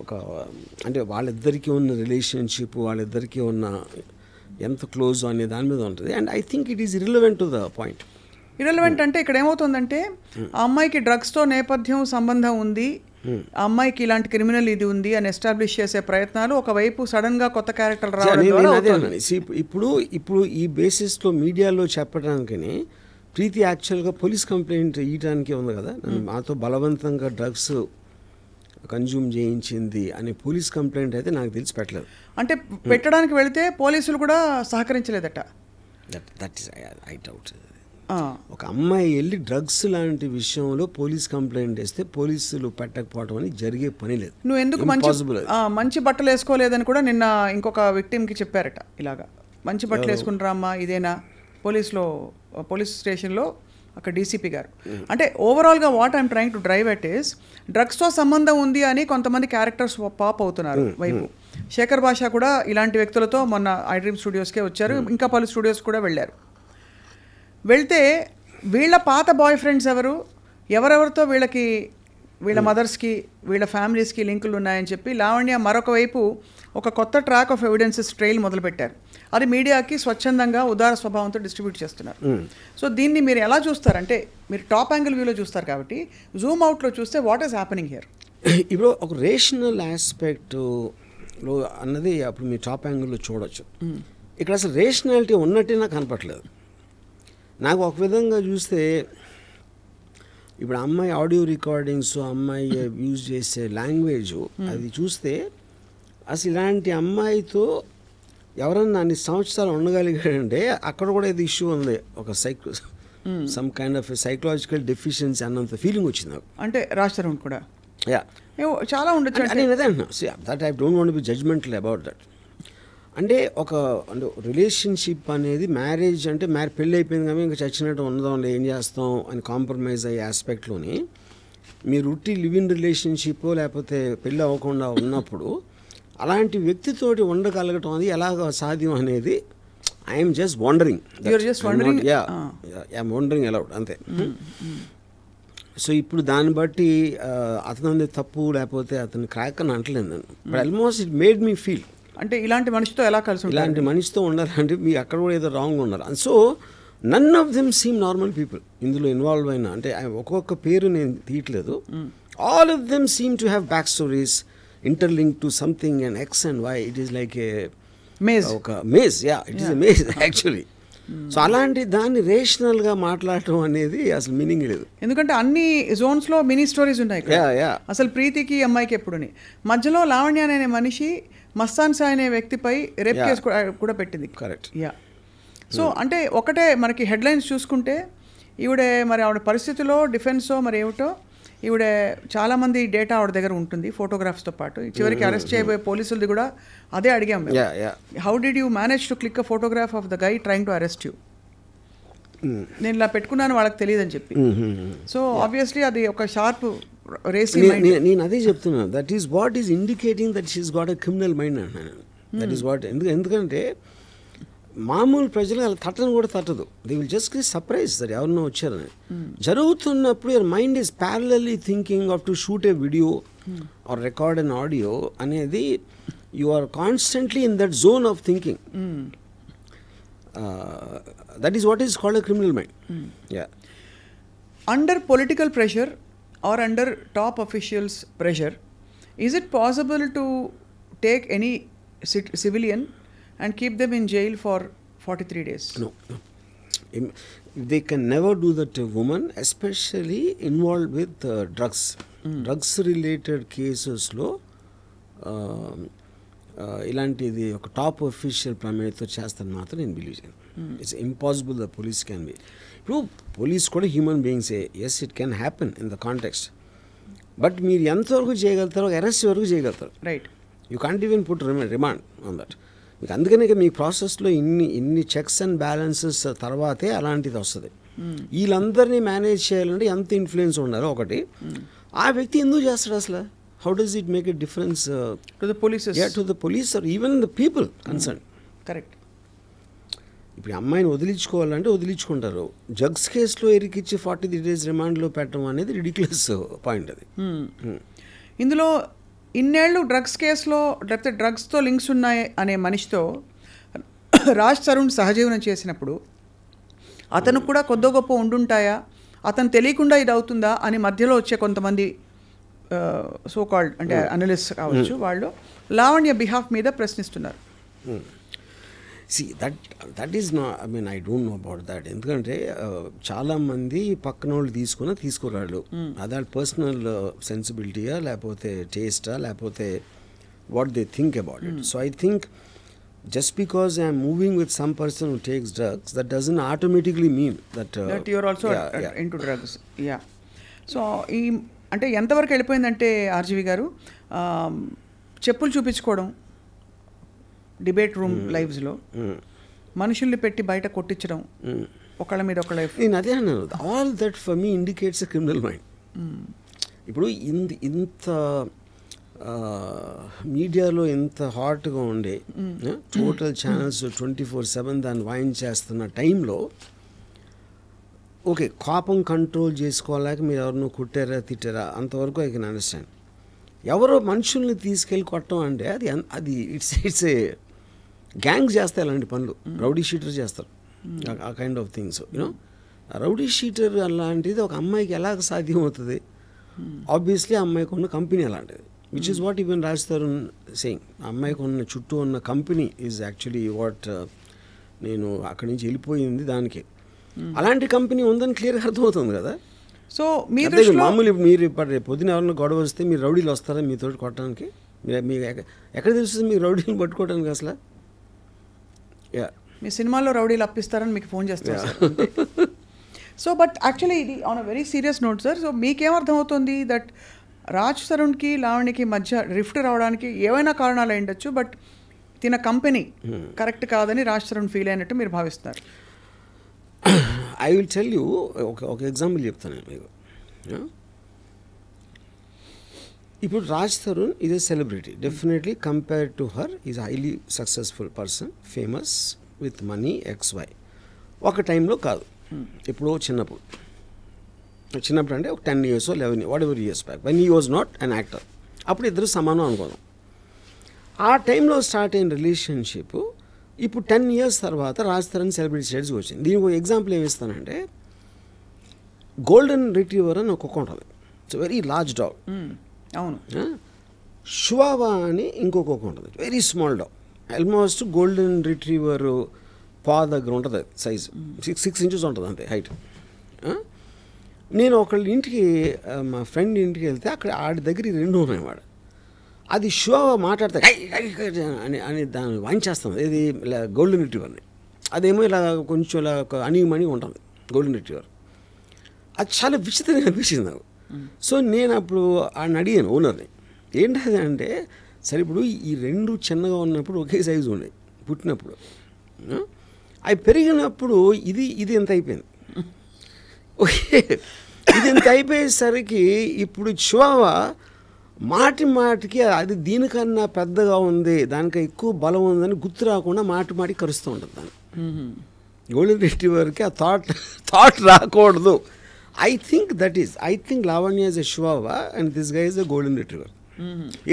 ఒక అంటే వాళ్ళిద్దరికీ ఉన్న రిలేషన్షిప్, వాళ్ళిద్దరికీ ఉన్న ఎంత క్లోజ్ అనే దాని మీద ఉంటుంది. And I think it is irrelevant to the point. Irrelevant అంటే ఇక్కడ ఏమవుతుందంటే ఆ అమ్మాయికి డ్రగ్స్తో నేపథ్యం సంబంధం ఉంది, ఆ అమ్మాయికి ఇలాంటి క్రిమినల్ ఇది ఉంది అని ఎస్టాబ్లిష్ చేసే ప్రయత్నాలు ఒకవైపు సడన్గా కొత్త క్యారెక్టర్ రావడం. ఇప్పుడు ఈ బేసిస్లో మీడియాలో చెప్పడానికి ప్రీతి యాక్చువల్గా పోలీస్ కంప్లైంట్ ఇవ్వడానికి ఉంది కదా, మాతో బలవంతంగా డ్రగ్స్ కన్జ్యూమ్ చేయించింది అనే పోలీస్ కంప్లైంట్ అయితే నాకు తెలిసి పెట్టలేదు. అంటే పెట్టడానికి వెళితే పోలీసులు కూడా సహకరించలేదట. That is I doubt. ఒక అమ్మాయి వెళ్ళి డ్రగ్స్ లాంటి విషయంలో పోలీస్ కంప్లైంట్ వేస్తే పోలీసులు పెట్టకపోవడం అని జరిగే పని లేదు. నువ్వు ఎందుకు మంచి బట్టలు వేసుకోలేదని కూడా నిన్న ఇంకొక విక్టిమ్కి చెప్పారట. ఇలాగా మంచి బట్టలు వేసుకుంటారమ్మా ఇదేనా, పోలీస్ స్టేషన్లో అక్కడ డీసీపీ గారు. అంటే ఓవరాల్గా what I'm trying to drive at is డ్రగ్స్తో సంబంధం ఉంది అని కొంతమంది క్యారెక్టర్స్ పాప్ అవుతున్నారు వైపు. శేఖర్ భాష కూడా ఇలాంటి వ్యక్తులతో మొన్న ఐ డ్రీమ్ స్టూడియోస్కే వచ్చారు, ఇంకా పలు స్టూడియోస్ కూడా వెళ్ళారు. వెళ్తే వీళ్ళ పాత బాయ్ ఫ్రెండ్స్ ఎవరెవరితో వీళ్ళ మదర్స్కి వీళ్ళ ఫ్యామిలీస్కి లింకులు ఉన్నాయని చెప్పి లావణ్య మరొక వైపు ఒక కొత్త ట్రాక్ ఆఫ్ ఎవిడెన్సెస్ ట్రైల్ మొదలుపెట్టారు. అది మీడియాకి స్వచ్ఛందంగా ఉదార స్వభావంతో డిస్ట్రిబ్యూట్ చేస్తున్నారు. సో దీన్ని మీరు ఎలా చూస్తారంటే మీరు టాప్ యాంగిల్ వ్యూలో చూస్తారు కాబట్టి జూమ్ అవుట్లో చూస్తే వాట్ ఈస్ హ్యాపెనింగ్ హియర్? ఇప్పుడు ఒక రేషనల్ ఆస్పెక్ట్లో అన్నది అప్పుడు మీరు టాప్ యాంగిల్లో చూడొచ్చు. ఇక్కడ అసలు రేషనాలిటీ ఉన్నట్టే నాకు కనపట్లేదు. నాకు ఒక విధంగా చూస్తే ఇప్పుడు అమ్మాయి ఆడియో రికార్డింగ్స్, అమ్మాయి యూజ్ చేసే లాంగ్వేజ్ అది చూస్తే అసలు ఇలాంటి అమ్మాయితో ఎవరన్నా అన్ని సంవత్సరాలు ఉండగలిగాడంటే అక్కడ కూడా ఇది ఇష్యూ ఉంది, ఒక some kind of psychological deficiency అన్నంత ఫీలింగ్ వచ్చింది నాకు. అంటే రాజ్ తరుణ్ కూడా చాలా ఉండొచ్చు. నేను అదే అంటున్నా, that I don't want be judgemental about that. అంటే అంటే రిలేషన్షిప్ అనేది మ్యారేజ్ అంటే పెళ్ళి అయిపోయింది కానీ ఇంకా చచ్చినట్టు ఉండదాం ఏం చేస్తాం అని కాంప్రమైజ్ అయ్యే ఆస్పెక్ట్లోని మీరు ఉట్టి లివ్ ఇన్ రిలేషన్షిప్ లేకపోతే పెళ్ళి అవ్వకుండా ఉన్నప్పుడు అలాంటి వ్యక్తితోటి ఉండగలగటం అది ఎలాగ సాధ్యం అనేది I'm just wondering. You're just wondering? I'm wondering allowed అంతే. సో ఇప్పుడు దాన్ని బట్టి అతను తప్పు లేకపోతే అతను క్రాక్ అని అంటలేదు నేను. But almost it made me feel, అంటే ఇలాంటి మనిషితో ఎలా కలిసి ఉంటారు? ఇలాంటి మనిషితో ఉండాలంటే మీ అక్కడ కూడా ఏదో రాంగ్ ఉన్నారు. And so none of them seem normal people ఇందులో ఇన్వాల్వ్ అయినా. అంటే ఒక్కొక్క పేరు నేను తీయట్లేదు. All of them seem to have back stories interlink to something and X and Y. It is like a maze, ఒక maze. It is a maze actually. So అలాంటి దాన్ని రేషనల్గా మాట్లాడటం అనేది అసలు మీనింగ్ లేదు. ఎందుకంటే అన్ని జోన్స్లో మినీ స్టోరీస్ ఉన్నాయి ఇక్కడ. అసలు ప్రీతికి అమ్మాయికి ఎప్పుడుని మధ్యలో లావణ్య అనే మనిషి మస్తాన్ సాయి అనే వ్యక్తిపై రేప్ కేసు కూడా పెట్టింది. కరెక్ట్. సో అంటే ఒకటే మనకి హెడ్లైన్స్ చూసుకుంటే ఈవిడే మరి ఆవిడ పరిస్థితిలో డిఫెన్సో మరి ఏమిటో ఈవిడ చాలామంది డేటా ఆవిడ దగ్గర ఉంటుంది ఫోటోగ్రాఫ్స్తో పాటు. చివరికి అరెస్ట్ చేయబోయే పోలీసులది కూడా అదే అడిగాం. How did you manage to click a photograph of the guy trying to arrest you? నేను ఇలా పెట్టుకున్నాను వాళ్ళకి తెలియదని చెప్పి. సో ఆబ్వియస్లీ అది ఒక షార్ప్ రేసి. నేను అదే చెప్తున్నాను, that is what is indicating that she's got a criminal mind అంటున్నాను. That is what. ఎందుకంటే మామూలు ప్రజలు అలా తట్టను కూడా తట్టదు. They will just get surprise that ఎవరినో వచ్చారని. జరుగుతున్నప్పుడు your mind is parallelly thinking of to shoot a video or record an audio అనేది you are constantly in that zone of thinking. That is what is called a criminal mind. Under political pressure or under top officials' pressure, is it possible to take any civilian and keep them in jail for 43 days? No. They can never do that to a woman, especially involved with drugs. Drugs related cases lo ఇలాంటిది ఒక టాప్ అఫీషియల్ ప్రమేయంతో చేస్తాను మాత్రం నేను బిలీవ్ చేయను. It's impossible the police can be. ఇప్పుడు పోలీస్ కూడా హ్యూమన్ బీయింగ్సే. Yes, it can happen in the context. But మీరు ఎంతవరకు చేయగలుగుతారో అరెస్ట్ వరకు చేయగలుగుతారు. Right. You can't even put remand on that. మీకు అందుకనే మీ ప్రాసెస్లో ఇన్ని చెక్స్ అండ్ బ్యాలెన్సెస్ తర్వాతే అలాంటిది వస్తుంది. వీళ్ళందరినీ మేనేజ్ చేయాలంటే ఎంత ఇన్ఫ్లుయెన్స్ ఉండాలో ఒకటి. ఆ వ్యక్తి ఎందుకు చేస్తాడు అసలు? How does it make a difference to the police? To the police or even the people concern. Correct. ఇప్పుడు అమ్మాయిని వదిలించుకోవాలంటే వదిలించుకుంటారు. డ్రగ్స్ కేసులో ఇరికిచ్చి 43 days రిమాండ్లో పెట్టడం అనేది రిడిక్యులస్ పాయింట్ అది. ఇందులో ఇన్నేళ్ళు డ్రగ్స్ కేసులో లేకపోతే డ్రగ్స్తో లింక్స్ ఉన్నాయి అనే మనిషితో రాజ్ తరుణ్ సహజీవనం చేసినప్పుడు అతను కూడా కొద్దో గొప్ప ఉండుంటాయా, అతను తెలియకుండా ఇది అవుతుందా అని మధ్యలో వచ్చే కొంతమంది సో కాల్డ్ అంటే అనలిస్ట్ కావచ్చు, వాళ్ళు లావణ్య బిహాఫ్ మీద ప్రశ్నిస్తున్నారు. See, that is not, I mean, I don't know about that. ఎందుకంటే చాలామంది పక్కన వాళ్ళు తీసుకురాళ్ళు. అదే పర్సనల్ సెన్సిబిలిటీయా లేకపోతే టేస్టా లేకపోతే what they think about it. So I think just because I am moving with some person who takes drugs, that doesn't automatically mean that you are also into drugs. Yeah. So ఈ అంటే ఎంతవరకు వెళ్ళిపోయిందంటే ఆర్జీవి గారు చెప్పులు చూపించుకోవడం డిబేట్ రూమ్ లైవ్స్లో, మనుషుల్ని పెట్టి బయట కొట్టించడం, ఒకళ్ళ మీద ఒకళ్ళ. నేను అదే అన్నాను, all that for me indicates a criminal mind. ఇప్పుడు ఇంత మీడియాలో ఎంత హాట్గా ఉండే టోటల్ ఛానల్స్ 24/7 దాన్ని వాయించేస్తున్న టైంలో ఓకే, కోపం కంట్రోల్ చేసుకోలేక మీరు ఎవరినో కుట్టారా తిట్టారా అంతవరకు ఐ కెన్ అండర్స్టాండ్. ఎవరో మనుషుల్ని తీసుకెళ్ళి కొట్టడం అంటే అది ఇట్స్ ఏ గ్యాంగ్స్ చేస్తాయి అలాంటి పనులు. రౌడీ షీటర్ చేస్తారు ఆ kind of things. You know, rowdy sheeter అలాంటిది ఒక అమ్మాయికి ఎలాగ సాధ్యం అవుతుంది? ఆబ్వియస్లీ ఆ అమ్మాయికి ఉన్న కంపెనీ అలాంటిది, which is what even Raj Tarun saying. ఆ అమ్మాయికి ఉన్న చుట్టూ ఉన్న కంపెనీ ఈజ్ యాక్చువల్లీ వాట్ నేను అక్కడి నుంచి వెళ్ళిపోయింది దానికి. అలాంటి కంపెనీ ఉందని క్లియర్గా అర్థమవుతుంది కదా. సో మామూలు మీరు ఇప్పుడు పొద్దున ఎవరైనా గొడవ వస్తే మీరు రౌడీలు వస్తారా మీతో కొట్టడానికి? మీకు ఎక్కడ తెలుస్తుంది మీకు రౌడీలు పట్టుకోవడానికి అసలు? మీ సినిమాలో రౌడీలు అప్పిస్తారని మీకు ఫోన్ చేస్తారు సార్. సో బట్ యాక్చువల్లీ ఇది on a very serious note sir. So మీకేమర్థమవుతుంది దట్ రాజ్ తరుణ్కి లావణ్యకి మధ్య రిఫ్ట్ రావడానికి ఏవైనా కారణాలు ఉండొచ్చు, బట్ తిన కంపెనీ కరెక్ట్ కాదని రాజ్ తరుణ్ ఫీల్ అయినట్టు మీరు భావిస్తున్నారు? ఐ విల్ టెల్ యూ ఒక ఎగ్జాంపుల్ చెప్తాను మీకు. ఇప్పుడు Raj Tarun is a celebrity, definitely compared to her is highly successful person, famous, with money XY. ఒక టైంలో కాదు, ఎప్పుడో చిన్నప్పుడు అంటే ఒక 10 years 11 what ever years back when he was not an actor. అప్పుడు ఇద్దరు సమానం అనుకోదాం. ఆ టైంలో స్టార్ట్ అయిన రిలేషన్షిప్ ఇప్పుడు 10 years తర్వాత రాజ్ తరుణ్ సెలబ్రిటీ స్టేట్స్కి వచ్చింది. దీనికి ఒక ఎగ్జాంపుల్ ఏమి ఇస్తానంటే, గోల్డెన్ రిట్రీవర్ అని ఒక కుక్క ఉంటుంది. It's very large dog. అవును. షువావా అని ఇంకో కుక్క ఉంటుంది, very small dog. Almost golden retriever పా దగ్గర ఉంటుంది సైజు, 6 inches ఉంటుంది అంతే హైట్. నేను ఒకళ్ళ ఇంటికి, మా ఫ్రెండ్ ఇంటికి వెళ్తే అక్కడ ఆడి దగ్గర 2 ఉన్నాయి. వాడు అది షువావా మాట్లాడితే అని అని దాన్ని వాయించేస్తుంది. ఇది ఇలా గోల్డెన్ రిట్రీవర్ని. అదేమో ఇలా కొంచెం ఇలా అణిగిమణి ఉంటుంది గోల్డెన్ రిట్రీవర్. అది చాలా విచిత్రంగా అనిపించింది నాకు. సో నేను అప్పుడు ఆయన అడిగాను ఓనర్ని, ఏంటది అంటే, సరే ఇప్పుడు ఈ 2 చిన్నగా ఉన్నప్పుడు ఒకే సైజు ఉండే పుట్టినప్పుడు, అవి పెరిగినప్పుడు ఇది ఎంత అయిపోయింది. ఓకే, ఇది ఎంత అయిపోయేసరికి ఇప్పుడు చివావా మాటికి అది దీనికన్నా పెద్దగా ఉంది, దానికి ఎక్కువ బలం ఉందని గుర్తు రాకుండా మాటికి కరుస్తూ ఉంటుంది దాన్ని. గోల్డెన్ రిట్రీవర్కి ఆ థాట్ రాకూడదు. I think Lavanya is a Chihuahua and this guy is a golden retriever.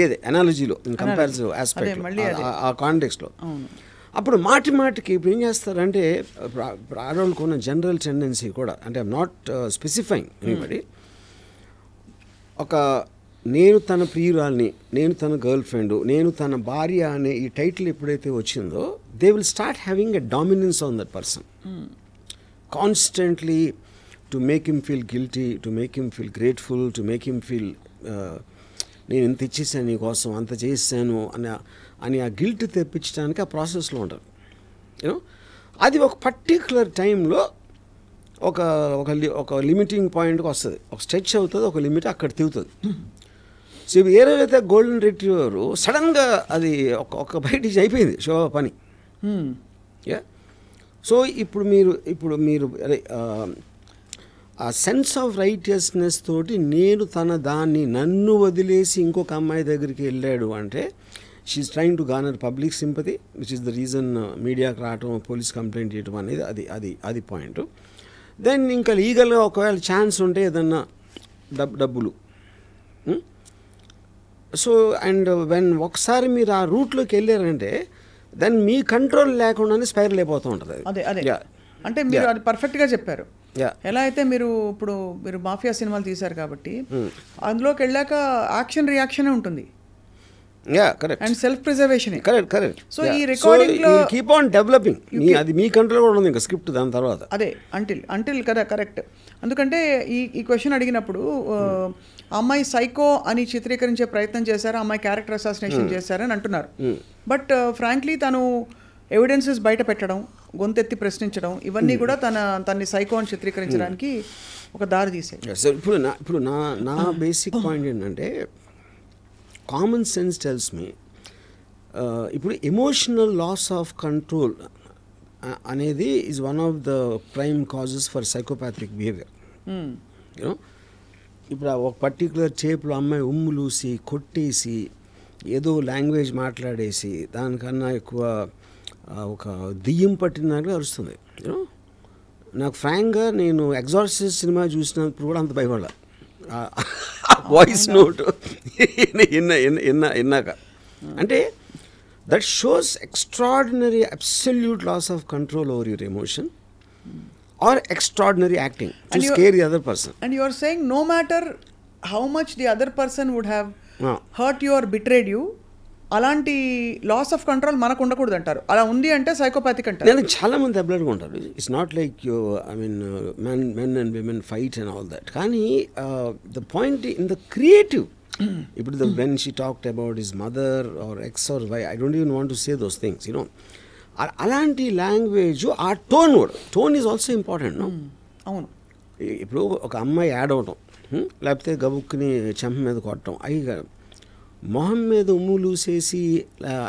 ఏదే అనాలజీలో ఇన్ కంపారిటివ్ ఆస్పెక్ట్ ఆ కాంటెక్స్లో. అప్పుడు మాటికి ఇప్పుడు ఏం చేస్తారంటే, ఆడవాళ్ళకు ఉన్న జనరల్ టెండెన్సీ కూడా, అంటే ఐఎమ్ నాట్ స్పెసిఫైయింగ్ ఎనీబడి, ఒక నేను తన ప్రియురాల్ని, నేను తన గర్ల్ ఫ్రెండ్, నేను తన భార్య అనే ఈ టైటిల్ ఎప్పుడైతే వచ్చిందో, they will start having a dominance on that person constantly, to make him feel guilty, to make him feel grateful, to make him feel నేను ఇంత ఇచ్చేసాను నీకోసం, అంత చేసాను అని ఆ గిల్ట్ తెప్పించడానికి ఆ ప్రాసెస్లో ఉంటారు. యూనో, అది ఒక పర్టిక్యులర్ టైంలో ఒక లిమిటింగ్ పాయింట్కి వస్తుంది, ఒక స్ట్రెచ్ అవుతుంది, ఒక లిమిట్ అక్కడ తిరుగుతుంది. సో ఇప్పుడు ఏదైతే గోల్డెన్ రిట్రీవర్ సడన్గా అది ఒక బయట అయిపోయింది షో పని. సో ఇప్పుడు మీరు అదే ఆ సెన్స్ ఆఫ్ రైటియస్నెస్ తోటి నన్ను వదిలేసి ఇంకొక అమ్మాయి దగ్గరికి వెళ్ళాడు అంటే, she's trying to garner public sympathy, which is the reason మీడియాకి రావటం, పోలీస్ కంప్లైంట్ చేయటం అనేది అది పాయింట్. దెన్ ఇంకా లీగల్గా ఒకవేళ ఛాన్స్ ఉంటే ఏదన్నా డబ్బులు. సో అండ్ ఒకసారి మీరు ఆ రూట్లోకి వెళ్ళారంటే దెన్ మీ కంట్రోల్ లేకుండానే స్పైరల్ అయిపోతూ ఉంటుంది. అదే అంటే మీరు అది పర్ఫెక్ట్గా చెప్పారు. ఎలా అయితే మీరు మాఫియా సినిమాలు తీశారు కాబట్టి అందులోకి వెళ్ళాక యాక్షన్ రియాక్షన్ ఉంటుంది. And self preservation. Correct. So ఈ రికార్డింగ్ లో కీప్ ఆన్ డెవలపింగ్, అది మీ కంట్రోల్ కూడా ఉంది ఇంకా స్క్రిప్ట్ దాని తర్వాత. అదే అంటిల్ కదా, కరెక్ట్. ఎందుకంటే ఈ క్వశ్చన్ అడిగినప్పుడు అమ్మాయి సైకో అని చిత్రీకరించే ప్రయత్నం చేశారు, అమ్మాయి క్యారెక్టర్ అసాసినేషన్ చేశారని అంటున్నారు. బట్ ఫ్రాంక్లీ తను ఎవిడెన్సెస్ బయట పెట్టడం, గొంతెత్తి ప్రశ్నించడం, ఇవన్నీ కూడా తన్ని సైకో అని చిత్రీకరించడానికి ఒక దారి తీసాయి. ఇప్పుడు నా బేసిక్ పాయింట్ ఏంటంటే, కామన్ సెన్స్ టెల్స్ మీ, ఇప్పుడు ఎమోషనల్ లాస్ ఆఫ్ కంట్రోల్ అనేది is one of the prime causes for psychopathic behaviour. You know, ఇప్పుడు ఒక పర్టికులర్ టేప్లో అమ్మాయి ఉమ్ములూసి కొట్టేసి ఏదో లాంగ్వేజ్ మాట్లాడేసి దానికన్నా ఎక్కువ ఒక దెయ్యం పట్టినట్టుగా అరుస్తుంది. యూనో, నాకు ఫ్రాంక్గా నేను ఎగ్జార్సిస్ట్ సినిమా చూసినప్పుడు కూడా అంత భయపడాల వాయిస్ నోట్ విన్నాక. అంటే that shows extraordinary absolute loss of control over your emotion or extraordinary acting to scare the other person. And you are saying no matter how much the other person would have hurt you or betrayed you, అలాంటి లాస్ ఆఫ్ కంట్రోల్ మనకు ఉండకూడదు అంటారు. అలా ఉంది అంటే సైకోపాథిక్ అంటారు. నేను చాలా మంది అబ్లర్గా ఉంటారు. It's not like you, I mean men and women fight and all that. కానీ the point in the creative, ఇప్పుడు when she talked about his mother or X or Y, I don't even want to say those things. You know, అలాంటి లాంగ్వేజ్, ఆ tone is also important. No, అవును. ఇప్పుడు ఒక అమ్మాయి యాడ్ అవటం, లేకపోతే గబుక్కుని చెంప మీద కొట్టడం, అవి మొహం మీద ఉమ్ములూసేసి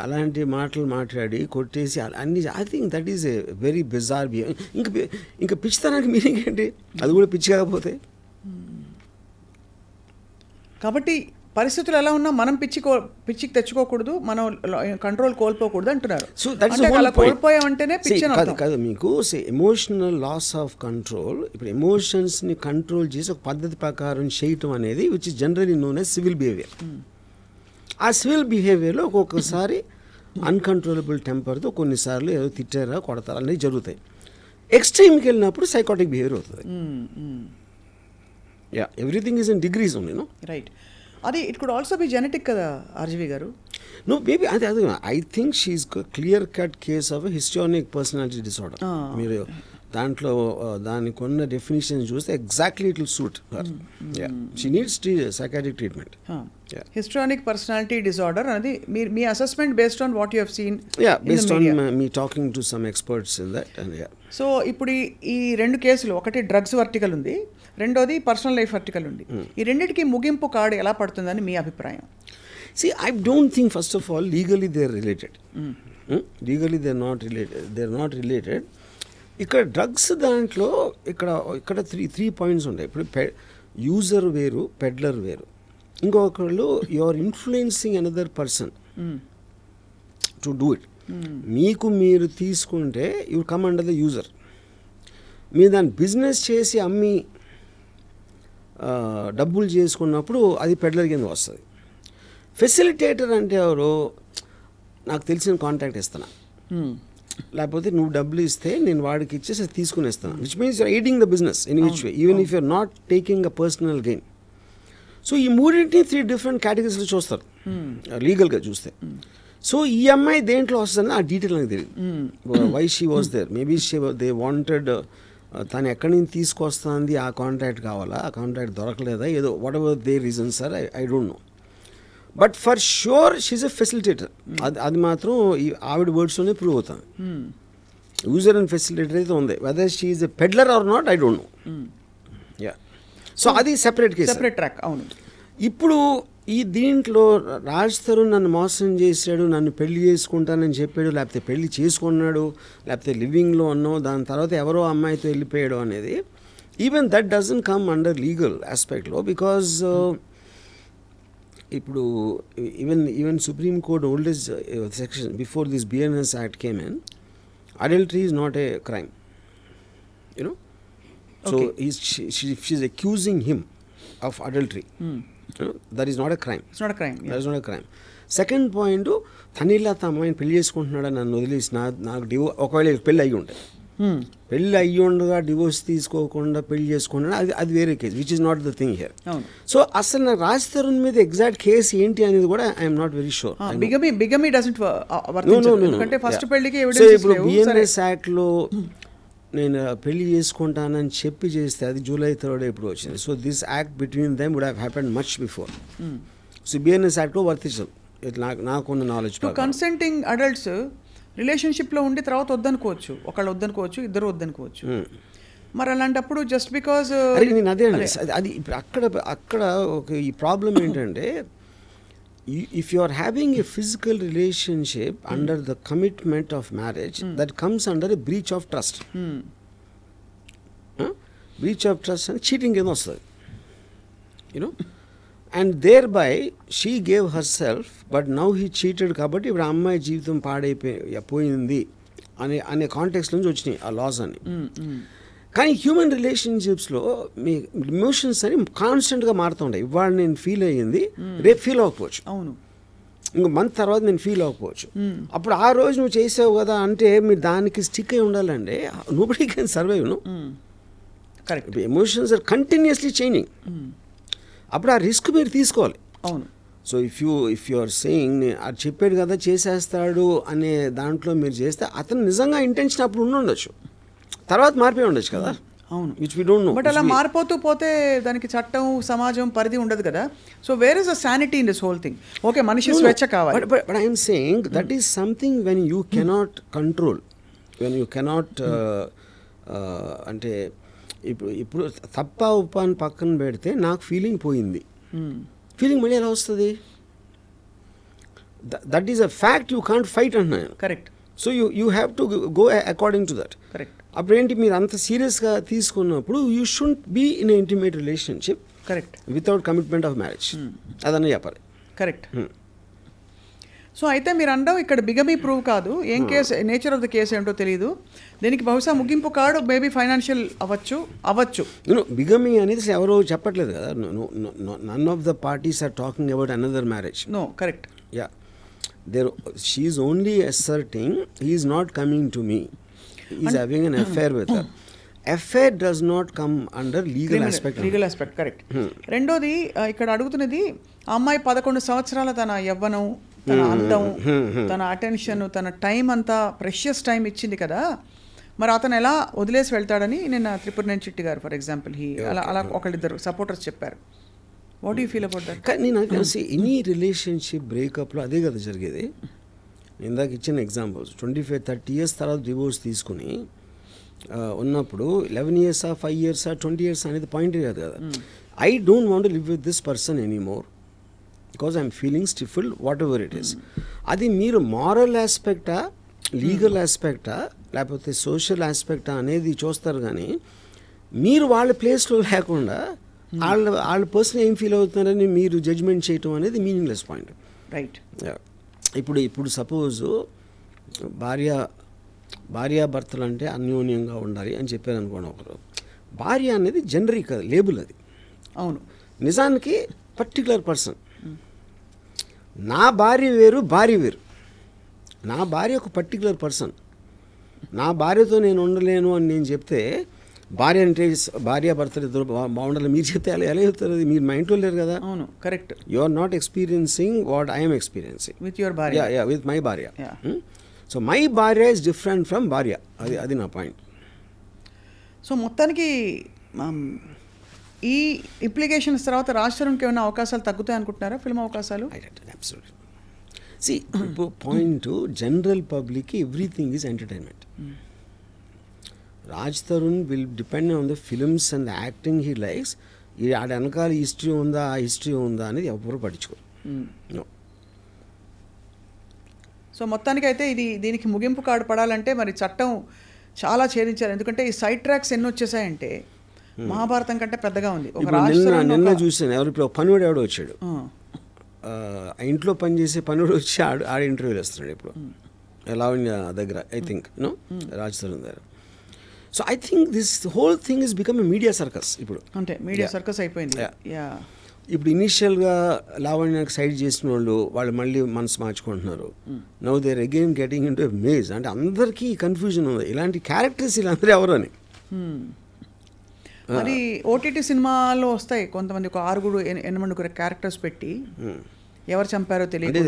అలాంటి మాటలు మాట్లాడి కొట్టేసి అన్ని, I think that is a very bizarre behaviour. ఇంకా పిచ్చితనానికి మీనింగ్ ఏంటి? అది కూడా పిచ్చి కాకపోతే. కాబట్టి పరిస్థితులు ఎలా ఉన్నా మనం పిచ్చికి తెచ్చుకోకూడదు, మనం కంట్రోల్ కోల్పోకూడదు అంటున్నారు. సో దట్స్ అంటే ద హోల్ అలా కోల్పోయామంటేనే పిచ్చి అని అర్థం. కాదు మీకు ఎమోషనల్ లాస్ ఆఫ్ కంట్రోల్. ఇప్పుడు ఎమోషన్స్ని కంట్రోల్ చేసి ఒక పద్ధతి ప్రకారం చేయటం అనేది which is generally known as civil behaviour. ఆ సివిల్ బిహేవియర్లో ఒక్కొక్కసారి అన్కంట్రోలబుల్ టెంపర్తో కొన్నిసార్లు ఏదో తిట్టారా కొడతారా అనేది జరుగుతాయి. ఎక్స్ట్రీమ్కి వెళ్ళినప్పుడు సైకాటిక్ బిహేవియర్ అవుతుంది. Yeah, everything is in degrees only. No right. అది it could also be genetic కదా ఆర్జీవి గారు? నో మేబీ అది I think she is clear cut case of histrionic personality disorder. మీరు దాంట్లో దానికి ఉన్న డెఫినేషన్ చూస్తే exactly it will suit. She needs psychiatric treatment. Histrionic personality disorder అనేది మీ assessment based on what you have seen? Based on మీ talking to some experts in that. And so ఇప్పుడు ఈ రెండు కేసులు, ఒకటి డ్రగ్స్ వర్టికల్ ఉంది, రెండోది పర్సనల్ లైఫ్ వర్టికల్ ఉంది. ఈ రెండింటికి ముగింపు కార్డు ఎలా పడుతుందని మీ అభిప్రాయం? See, I don't think, first of all, legally they are related. Legally they are not related. They are not related. ఇక్కడ డ్రగ్స్ దాంట్లో ఇక్కడ త్రీ పాయింట్స్ ఉంటాయి. ఇప్పుడు యూజర్ వేరు, పెడ్లర్ వేరు. ఇంకొకళ్ళు you are influencing another person to do it. మీకు మీరు తీసుకుంటే you come under the user. మీరు దాన్ని బిజినెస్ చేసి అమ్మి డబ్బులు చేసుకున్నప్పుడు అది పెడ్లర్ కింద వస్తుంది. ఫెసిలిటేటర్ అంటే ఎవరు? నాకు తెలిసిన కాంటాక్ట్ ఇస్తాను, లేకపోతే నువ్వు డబ్బులు ఇస్తే నేను వాడికి ఇచ్చేసి తీసుకునేస్తాను, which means you're aiding the business in which way, even if you're not taking a personal gain. So ఈ మూడింటిని 3 డిఫరెంట్ కేటగిరీస్లో చూస్తారు లీగల్గా చూస్తే. సో ఈ అమ్మాయి దేంట్లో వస్తుందని ఆ డీటెయిల్ నాకు తెలియదు. Why she was there, maybe they wanted తను ఎక్కడి నుంచి తీసుకొస్తుంది, ఆ కాంటాక్ట్ కావాలా, ఆ కాంటాక్ట్ దొరకలేదా, ఏదో whatever they reasons are, I don't know. But for sure she's a facilitator. అది మాత్రం ఈ ఆవిడ వర్డ్స్లోనే ప్రూవ్ అవుతుంది. యూజర్ అండ్ ఫెసిలిటేటర్ అయితే ఉంది. Whether she is a peddler or not, I don't know. Yeah, so అది సెపరేట్ కేసు, సెపరేట్ ట్రాక్. అవును. ఇప్పుడు ఈ దీంట్లో రాజ్ తరుణ్ నన్ను మోసం చేశాడు, నన్ను పెళ్లి చేసుకుంటానని చెప్పాడు, లేకపోతే పెళ్లి చేసుకున్నాడు, లేకపోతే లివింగ్లో ఉన్నావు, దాని తర్వాత ఎవరో అమ్మాయితో వెళ్ళిపోయాడు అనేది, even that doesn't come under legal ఆస్పెక్ట్లో. బికాజ్ ఇప్పుడు even supreme court oldest section before this BNS act came in, adultery is not a crime, you know. So she is accusing him of adultery. That is not a crime. It's not a crime. That is not a crime. Second point, తనిలా తన అమ్మాయిని పెళ్లి చేసుకుంటున్నాడని నన్ను వదిలేసి నాకు ఒకవేళ పెళ్ళి అయ్యి ఉంటాయి, పెళ్ళి అయ్యి ఉండగా డివోర్స్ తీసుకోకుండా పెళ్లి చేసుకున్నాడు, అది వేరే case, which is not the thing here. So అసలు నాకు రాజ్ తరుణ్ మీద ఎగ్జాక్ట్ కేసు ఏంటి అనేది కూడా I'm not very sure. Bigamy doesn't వర్తించదు, ఎందుకంటే ఫస్ట్ పెళ్లికి ఎవిడెన్స్ లేవు. ఇప్పుడు బిఎన్ఎస్ యాక్ట్లో నేను పెళ్లి చేసుకుంటానని చెప్పి చేస్తే అది July 3rd ఇప్పుడు వచ్చింది. So this act between them would have happened much before. So BNS యాక్ట్లో వర్తించదు నాకున్న నాలెడ్జ్. కన్సెంటింగ్ అడల్ట్స్ రిలేషన్షిప్లో ఉండి తర్వాత వద్దనుకోవచ్చు, ఒకళ్ళు వద్దనుకోవచ్చు, ఇద్దరు వద్దనుకోవచ్చు. మరి అలాంటప్పుడు జస్ట్ బికాజ్ నేను అదే అండి, అది ఇప్పుడు అక్కడ ఒక ఈ ప్రాబ్లం ఏంటంటే, if you are having a physical relationship under the commitment of marriage, that comes under a breach of trust. Breach of trust and cheating ఏదో వస్తుంది, you know, and thereby she gave herself, but now he cheated కాబట్టి ఇప్పుడు అమ్మాయి జీవితం పాడైపోయింది అనే కాంటెక్స్ట్ నుంచి వచ్చినాయి ఆ లాస్ అని. కానీ హ్యూమన్ రిలేషన్షిప్స్లో మీ ఎమోషన్స్ అని కాన్స్టెంట్గా మారుతుంటాయి. ఇవాళ నేను ఫీల్ అయ్యింది, రేపు ఫీల్ అవ్వకపోవచ్చు, అవును, ఇంకో మంత్ తర్వాత నేను ఫీల్ అవ్వకపోవచ్చు. అప్పుడు ఆ రోజు నువ్వు చేసావు కదా అంటే మీరు దానికి స్టిక్ అయి ఉండాలంటే nobody can survive. No, correct. Emotions are continuously changing. అప్పుడు ఆ రిస్క్ మీరు తీసుకోవాలి. అవును. So if you are saying అది చెప్పాడు కదా చేసేస్తాడు అనే దాంట్లో మీరు చేస్తే అతను నిజంగా ఇంటెన్షన్ అప్పుడు ఉండొచ్చు, తర్వాత మారిపోయి ఉండొచ్చు కదా. అవును, which we don't know. But అలా మారిపోతూ పోతే దానికి చట్టం, సమాజం పరిధి ఉండదు కదా. So where is the sanity in this whole thing? Okay, మనిషి స్వేచ్ఛ కావాలి, but I'm saying that is something when you cannot control, when you cannot అంటే ఇప్పుడు తప్ప ఉపాన్ని పక్కన పెడితే నాకు ఫీలింగ్ పోయింది, ఫీలింగ్ మళ్ళీ ఎలా వస్తుంది? That is a fact, you can't fight అంటున్నాను. Correct. So you have to go according to that. Correct. అప్పుడు ఏంటి, మీరు అంత సీరియస్గా తీసుకున్నప్పుడు you should be in a intimate relationship correct. Without commitment of marriage అదన్నీ చెప్పాలి. కరెక్ట్. సో అయితే మీరు అనడం ఇక్కడ బిగమీ ప్రూవ్ కాదు, ఏం case, nature of the case ఏంటో తెలియదు, దీనికి బహుశా ముగింపు కాడు మేబీ ఫైనాన్షియల్ అవ్వచ్చు. బిగమీ అనేది ఎవరో చెప్పట్లేదు కదా, none of the parties are talking about another marriage. No, correct. Yeah, she is only asserting he is not coming to me, he is having an affair with her. Affair does not come under legal aspect. Correct. రెండోది ఇక్కడ అడుగుతున్నది, ఆ అమ్మాయి 11 సంవత్సరాల తన యవ్వనం, తన అందం, తన అటెన్షన్, తన టైం అంతా ప్రెషియస్ టైం ఇచ్చింది కదా, మరి అతను ఎలా వదిలేసి వెళ్తాడని నిన్న త్రిపురనేని చిట్టి గారు ఫర్ ఎగ్జాంపుల్ అలా ఒకళ్ళిద్దరు సపోర్టర్స్ చెప్పారు. What you feel about that? కానీ నేను తెలిసి ఎనీ రిలేషన్షిప్ బ్రేకప్లో అదే కదా జరిగేది. ఇందాక ఇచ్చిన ఎగ్జాంపుల్స్ 25-30 years తర్వాత డివోర్స్ తీసుకుని ఉన్నప్పుడు 11 years 5 years 20 years అనేది పాయింట్ కాదు కదా. I don't want live with this person anymore because I'm feeling stifled whatever it is. అది మీరు మారల్ ఆస్పెక్టా, లీగల్ ఆస్పెక్టా, లేకపోతే సోషల్ ఆస్పెక్టా అనేది చూస్తారు, కానీ మీరు వాళ్ళ ప్లేస్లో లేకుండా వాళ్ళ పర్సన్ ఏం ఫీల్ అవుతున్నారని మీరు జడ్జ్మెంట్ చేయటం అనేది మీనింగ్లెస్ పాయింట్. రైట్. ఇప్పుడు సపోజు భార్యాభర్తలు అంటే అన్యోన్యంగా ఉండాలి అని చెప్పారు అనుకోండి ఒకరు. భార్య అనేది జనరిక్ కదా, లేబుల్ అది. అవును. నిజానికి పర్టికులర్ పర్సన్. నా భార్య వేరు, భార్య వేరు. నా భార్య ఒక పర్టికులర్ పర్సన్. నా భార్యతో నేను ఉండలేను అని నేను చెప్తే, భార్య అంటే భార్యాభర్తలు ఇద్దరు బాగుండాలి మీరు చెప్తే ఎలా చెప్తారు? అది మీరు మా ఇంట్లో లేరు కదా. అవును, correct. You are not experiencing what I'm experiencing with your భార్య. విత్ మై భార్య. సో మై భార్య ఇస్ డిఫరెంట్ ఫ్రమ్ భార్య. అది నా పాయింట్. సో మొత్తానికి ఈ ఇంప్లికేషన్స్ తర్వాత రాజ్ తరుణ్కి ఏమైనా అవకాశాలు తగ్గుతాయి అనుకుంటున్నారా, ఫిల్మ్ అవకాశాలు? అబ్సల్యూట్లీ. సి ఇప్పుడు పాయింట్, జనరల్ పబ్లిక్కి everything is entertainment. Raj Tarun will depend on the films and the acting he likes. ఆడ వెనకాల హిస్టరీ ఉందా, ఆ హిస్టరీ ఉందా అనేది ఎవరు పట్టించుకోరు. సో మొత్తానికి అయితే దీనికి ముగింపు కార్డు పడాలంటే మరి చట్టం చాలా ఛేదించారు. ఎందుకంటే ఈ సైడ్ ట్రాక్స్ ఎన్ని వచ్చేసాయంటే మహాభారతం కంటే పెద్దగా ఉంది. నిన్న చూసాను, ఇప్పుడు పనుడు ఎవడో వచ్చాడు, ఇంట్లో పనిచేసే పనుడు వచ్చి ఆడ ఇంటర్వ్యూలు వేస్తున్నాడు ఇప్పుడు లావణ్య దగ్గర, ఐ థింక్ రాజ్ తరుణ్ దగ్గర. So I think this whole thing is become a media circus. ఇప్పుడు అంటే మీడియా సర్కస్ అయిపోయింది. ఇప్పుడు ఇనీషియల్గా లావణ్యకు సైడ్ చేసిన వాళ్ళు మళ్ళీ మనసు మార్చుకుంటున్నారు. Now they're again getting into maze. అంటే అందరికీ కన్ఫ్యూజన్ ఉంది, ఇలాంటి క్యారెక్టర్స్ వీళ్ళందరూ ఎవరు అని. మరి ఓటీటీ సినిమాలో వస్తాయి కొంతమంది, ఒక 6-8 క్యారెక్టర్స్ పెట్టి ఎవరు చంపారో తెలియదు.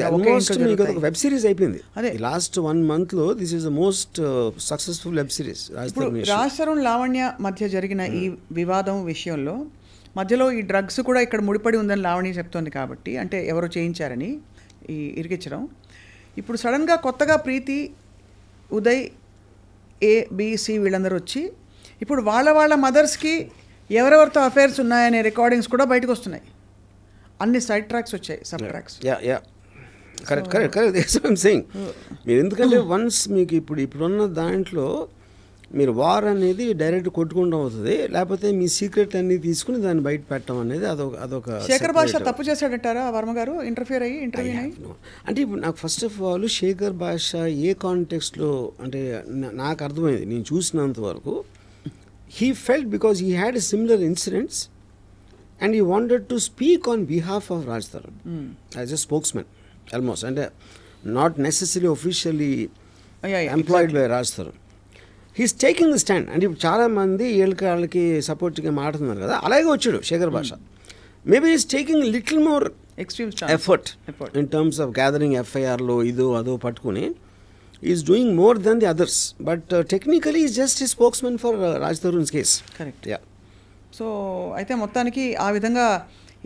వెబ్ సిరీస్ అయిపోయింది అదే లాస్ట్ 1 month లో. This is the most successful web series. Raj Tarun Lavanya మధ్య జరిగిన ఈ వివాదం విషయంలో మధ్యలో ఈ డ్రగ్స్ కూడా ఇక్కడ ముడిపడి ఉందని లావణ్య చెప్తోంది కాబట్టి, అంటే ఎవరో చేయించారని ఈ ఇరికించడం. ఇప్పుడు సడన్గా కొత్తగా ప్రీతి, ఉదయ్, ABC వీళ్ళందరూ వచ్చి ఇప్పుడు వాళ్ళ మదర్స్కి ఎవరెవరితో అఫైర్స్ ఉన్నాయనే రికార్డింగ్స్ కూడా బయటకు వస్తున్నాయి. అన్ని సైడ్ ట్రాక్స్ వచ్చాయి, సబ్ ట్రాక్స్. Correct saying. మీరు ఎందుకంటే వన్స్ మీకు ఇప్పుడున్న దాంట్లో మీరు వార్ అనేది డైరెక్ట్ కొట్టుకుంటూ అవుతుంది, లేకపోతే మీ సీక్రెట్ అన్ని తీసుకుని దాన్ని బయట పెట్టడం అనేది అదొక. శేఖర్ భాష తప్పు చేశాడంటారా వర్మ గారు ఇంటర్వ్యూ అయ్యి? అంటే ఇప్పుడు నాకు ఫస్ట్ ఆఫ్ ఆల్ శేఖర్ భాష ఏ కాంటెక్స్ట్లో అంటే నాకు అర్థమైంది, నేను చూసినంత వరకు he felt because he had a similar incidents and he wanted to speak on behalf of Raj Tharun as a spokesman almost, and not necessarily officially employed by Raj Tharun. He's taking the stand. And ఇప్పుడు చాలా మంది వీళ్ళకి సపోర్ట్గా మాట్లాడుతున్నారు కదా, అలాగే వచ్చాడు Shekhar Basha. Maybe is taking little more extreme effort in terms of gathering ఎఫ్ఐఆర్లో అదో పట్టుకుని is doing more than the others, but technically is just a spokesman for Raj Tarun's case. Correct. Yeah. So అయితే మొత్తానికి ఆ విధంగా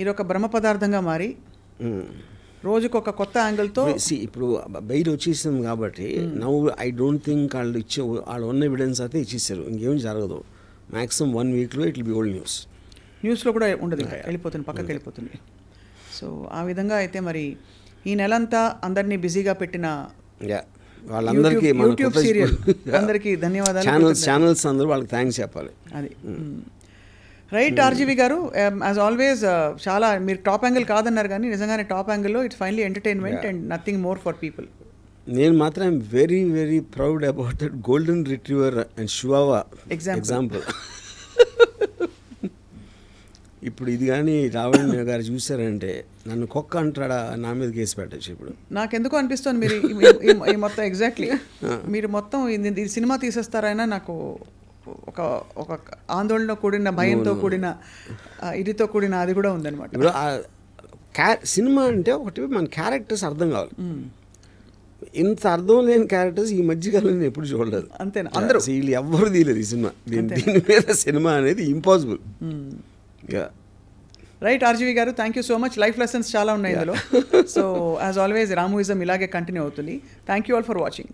ఇది ఒక బ్రహ్మ పదార్థంగా మారి రోజుకు ఒక కొత్త యాంగిల్తో ఇప్పుడు బయట వచ్చేసింది కాబట్టి నౌ ఐ డోంట్ థింక్ వాళ్ళు ఉన్న ఎవిడెన్స్ అయితే ఇచ్చేసారు, ఇంకేం జరగదు. మ్యాక్సిమం 1 weekలో ఇట్ విల్ బి ఓల్డ్ న్యూస్లో కూడా ఉండదు, వెళ్ళిపోతుంది, పక్కకి వెళ్ళిపోతుంది. సో ఆ విధంగా అయితే మరి ఈ నెలంతా అందరినీ బిజీగా పెట్టిన వాళ్ళందరికీ యూట్యూబ్ సీరియల్ అందరికీ ధన్యవాదాలు. ఛానల్స్ అందరూ వాళ్ళకి థ్యాంక్స్ చెప్పాలి. అది right RGV garu, as always చాలా మీరు టాప్ యాంగిల్ కాదన్నారు కానీ నిజంగానే టాప్ యాంగిల్లో it's finally entertainment and nothing more for people. నేను మాత్రం I'm very very proud about that golden retriever and chihuahua example. ఇప్పుడు ఇది కానీ రావణ్ గారు చూసారంటే నన్ను కుక్క అంటాడా, నా మీద కేసు పెట్టచ్చు. ఇప్పుడు నాకెందుకు అనిపిస్తుంది మీరు ఈ మొత్తం ఎగ్జాక్ట్లీ మీరు మొత్తం ఇది సినిమా తీసేస్తారైనా నాకు ఒక ఒక ఆందోళన కూడిన భయంతో కూడిన ఇదితో కూడిన అది కూడా ఉందన్నమాట. ఇప్పుడు సినిమా అంటే ఒకటి మన క్యారెక్టర్స్ అర్థం కావాలి. ఇంత అర్థం లేని క్యారెక్టర్స్ ఈ మధ్యకాలంలో నేను ఎప్పుడు చూడలేదు. అంతేనా? అందరూ వీళ్ళు ఎవ్వరు తీయలేదు ఈ సినిమా. దీని మీద సినిమా అనేది ఇంపాసిబుల్. రైట్ ఆర్జీవి గారు, thank you so much. Life lessons చాలా ఉన్నాయి ఇందులో. సో యాజ్ ఆల్వేస్ రామూయిజం ఇలాగే కంటిన్యూ అవుతుంది. Thank you all for watching.